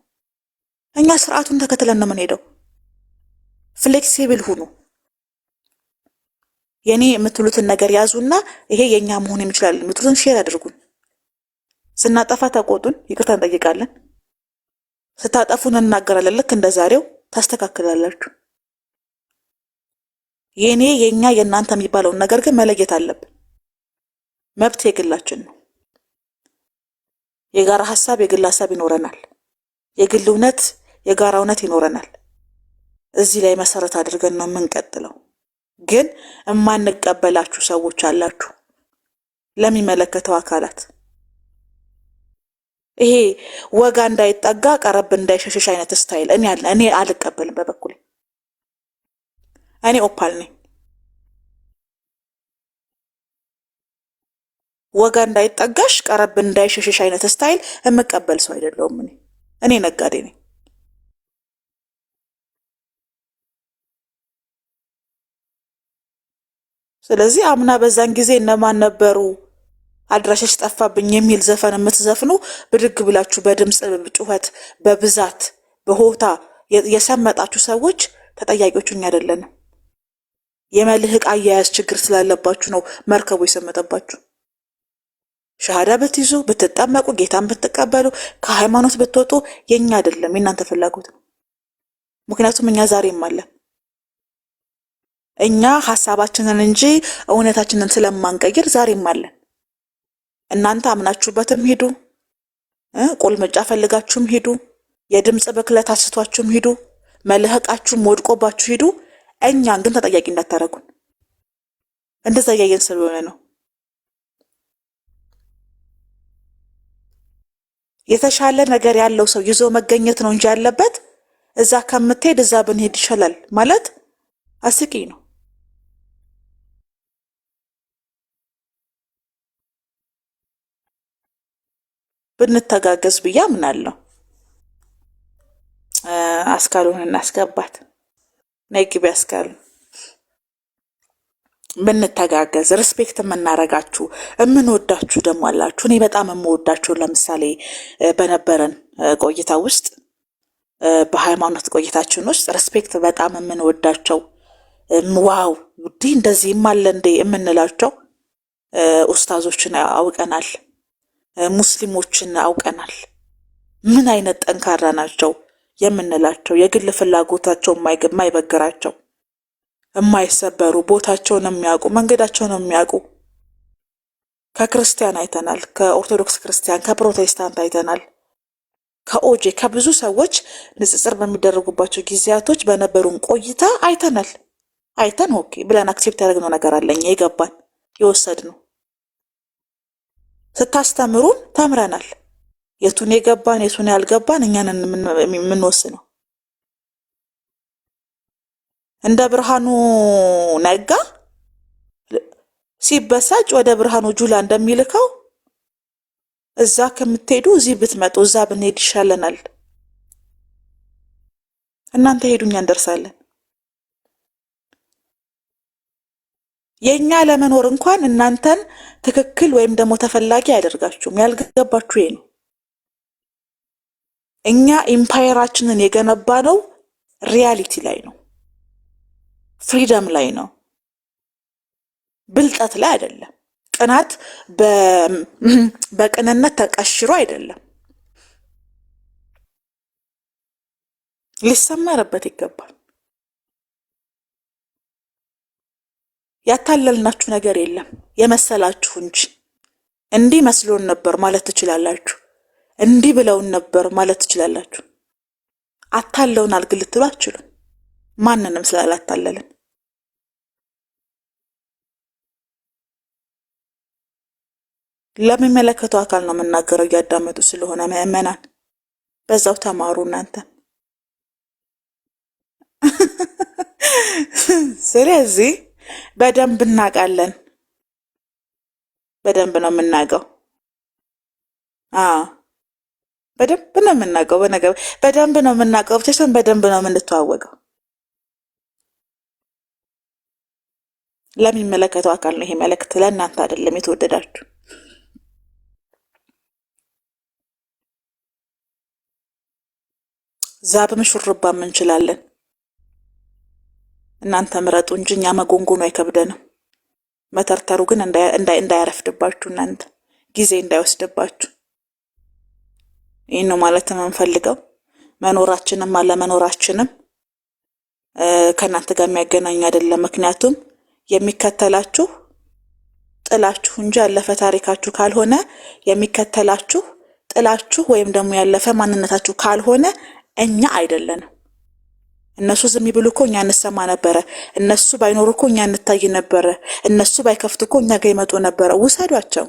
እኛ ስርዓቱን ተከትለን ነው የምንሄደው። ፍሌክሲብል ሁኑ። የኔ የምትሉትን ነገር ያዙና ይሄ የኛ መሆን የሚችላል የምትሉትን ሼር አድርጉን። ስናጠፋ ተቆጡን፣ ይቅርታ እንጠይቃለን። ስታጠፉን እናገራለን። ልክ እንደዛሬው ታስተካክላላችሁ። የኔ የኛ የእናንተ የሚባለውን ነገር ግን መለየት አለብን። መብት የግላችን ነው። የጋራ ሐሳብ የግል ሐሳብ ይኖረናል። የግል እውነት የጋራ እውነት ይኖረናል። እዚህ ላይ መሰረት አድርገን ነው የምንቀጥለው። ግን የማንቀበላችሁ ሰዎች አላችሁ። ለሚመለከተው አካላት ይሄ ወጋ እንዳይጠጋ ቀረብ እንዳይሸሽሽ አይነት ስታይል እኔ አልቀበልም። በበኩሌ እኔ ኦፓል ነኝ። ወጋ እንዳይጠጋሽ ቀረብ እንዳይሸሽሽ አይነት ስታይል የምቀበል ሰው አይደለሁም። እኔ ነጋዴ ነኝ። ስለዚህ አምና በዛን ጊዜ እነማን ነበሩ አድራሻሽ ጠፋብኝ የሚል ዘፈን የምትዘፍኑ ብድግ ብላችሁ በድምጽ ጩኸት በብዛት በሆታ የሰመጣችሁ ሰዎች ተጠያቂዎቹ እኛ አይደለንም። የመልህቅ አያያዝ ችግር ስላለባችሁ ነው መርከቡ የሰመጠባችሁ። ሻሃዳ ብትይዙ ብትጠመቁ ጌታን ብትቀበሉ ከሃይማኖት ብትወጡ የኛ አይደለም የእናንተ ፍላጎት ነው። ምክንያቱም እኛ ዛሬም አለን። እኛ ሐሳባችንን እንጂ እውነታችንን ስለማንቀይር ዛሬም አለን። እናንተ አምናችሁበትም ሂዱ፣ ቁልምጫ ፈልጋችሁም ሂዱ፣ የድምጽ ብክለት አስቷችሁም ሂዱ፣ መልህቃችሁም ወድቆባችሁ ሂዱ። እኛን ግን ተጠያቂ እንዳታረጉን። እንደዛ ያየን ስለሆነ ነው። የተሻለ ነገር ያለው ሰው ይዞ መገኘት ነው እንጂ ያለበት እዛ ከምትሄድ እዛ ብንሄድ ይሻላል ማለት አስቂኝ ነው። ብንተጋገዝ ብዬ አምናለሁ። አስካሉን እናስገባት። ነይ ግቢ አስካሉ። ብንተጋገዝ ሪስፔክት የምናረጋችሁ የምንወዳችሁ ደግሞ አላችሁ። እኔ በጣም የምወዳችሁ ለምሳሌ በነበረን ቆይታ ውስጥ በሃይማኖት ቆይታችን ውስጥ ሪስፔክት በጣም የምንወዳቸው ዋው እንዲህ እንደዚህም አለ እንዴ የምንላቸው ኡስታዞችን አውቀናል። ሙስሊሞችን አውቀናል። ምን አይነት ጠንካራ ናቸው የምንላቸው የግል ፍላጎታቸው የማይበግራቸው የማይሰበሩ ቦታቸውን የሚያውቁ መንገዳቸውን የሚያውቁ ከክርስቲያን አይተናል። ከኦርቶዶክስ ክርስቲያን ከፕሮቴስታንት አይተናል። ከኦጄ ከብዙ ሰዎች ንጽጽር በሚደረጉባቸው ጊዜያቶች በነበሩን ቆይታ አይተናል። አይተን ኦኬ ብለን አክሴፕት ያደረግነው ነገር አለኝ የገባን የወሰድነው። ስታስተምሩን ተምረናል። የቱን የገባን የቱን ያልገባን እኛን የምንወስነው። እንደ ብርሃኑ ነጋ ሲበሳጭ ወደ ብርሃኑ ጁላ እንደሚልከው እዛ ከምትሄዱ እዚህ ብትመጡ እዛ ብንሄድ ይሻለናል። እናንተ ሄዱኛ እንደርሳለን። የኛ ለመኖር እንኳን እናንተን ትክክል ወይም ደግሞ ተፈላጊ አያደርጋችሁም። ያልገባችሁ ይሄ ነው። እኛ ኢምፓየራችንን የገነባነው ሪያሊቲ ላይ ነው፣ ፍሪደም ላይ ነው፣ ብልጠት ላይ አይደለም። ቅናት በቅንነት ተቀሽሮ አይደለም። ሊሰመርበት ይገባል። ያታለልናችሁ ነገር የለም የመሰላችሁ እንጂ። እንዲህ መስሎን ነበር ማለት ትችላላችሁ። እንዲህ ብለውን ነበር ማለት ትችላላችሁ። አታለውናል ግን ልትሉ አትችሉም። ማንንም ስላላታለልን ለሚመለከተው አካል ነው የምናገረው። እያዳመጡ ስለሆነ ምዕመናን በዛው ተማሩ እናንተ። ስለዚህ በደንብ እናውቃለን በደንብ ነው የምናውቀው። አዎ በደንብ ነው የምናውቀው። በደንብ ነው የምናውቀው ብቻ ሳይሆን በደንብ ነው የምንተዋወቀው። ለሚመለከተው አካል ነው ይሄ መልእክት፣ ለእናንተ አይደለም የተወደዳችሁ። ዛብም ሹርባም እንችላለን። እናንተ ምረጡ እንጂ እኛ መጎንጎኑ አይከብደንም። መተርተሩ ግን እንዳያረፍድባችሁ፣ እናንተ ጊዜ እንዳይወስድባችሁ። ይህን ነው ማለት የምንፈልገው። መኖራችንም አለመኖራችንም ከእናንተ ጋር የሚያገናኝ አይደለም። ምክንያቱም የሚከተላችሁ ጥላችሁ እንጂ ያለፈ ታሪካችሁ ካልሆነ፣ የሚከተላችሁ ጥላችሁ ወይም ደግሞ ያለፈ ማንነታችሁ ካልሆነ እኛ አይደለንም። እነሱ ዝም ይብሉ እኮ እኛ እንሰማ ነበረ። እነሱ ባይኖሩ እኮ እኛ እንታይ ነበረ። እነሱ ባይከፍቱ እኮ እኛ ጋር ይመጡ ነበረ። ውሰዷቸው።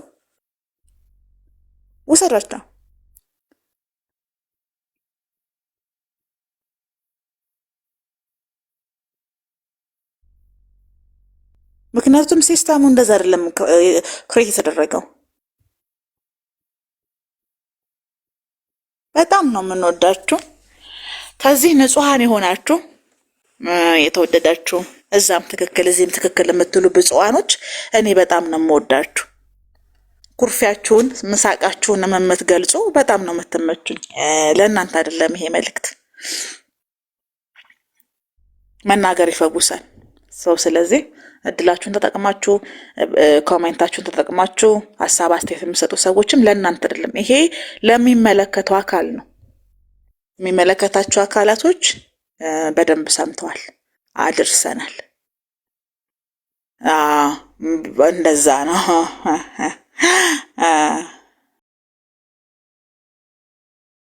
ምክንያቱም ሲስተሙ እንደዛ አይደለም ክሬት የተደረገው። በጣም ነው የምንወዳችሁ። ከዚህ ንጹሐን የሆናችሁ የተወደዳችሁ፣ እዛም ትክክል እዚህም ትክክል የምትሉ ብፁዓኖች እኔ በጣም ነው የምወዳችሁ። ኩርፊያችሁን ምሳቃችሁን የምትገልጹ በጣም ነው የምትመቹኝ። ለእናንተ አይደለም ይሄ መልእክት። መናገር ይፈጉሳል ሰው። ስለዚህ እድላችሁን ተጠቅማችሁ ኮሜንታችሁን ተጠቅማችሁ ሀሳብ አስተያየት የሚሰጡ ሰዎችም ለእናንተ አይደለም፣ ይሄ ለሚመለከተው አካል ነው። የሚመለከታቸው አካላቶች በደንብ ሰምተዋል፣ አድርሰናል። እንደዛ ነው።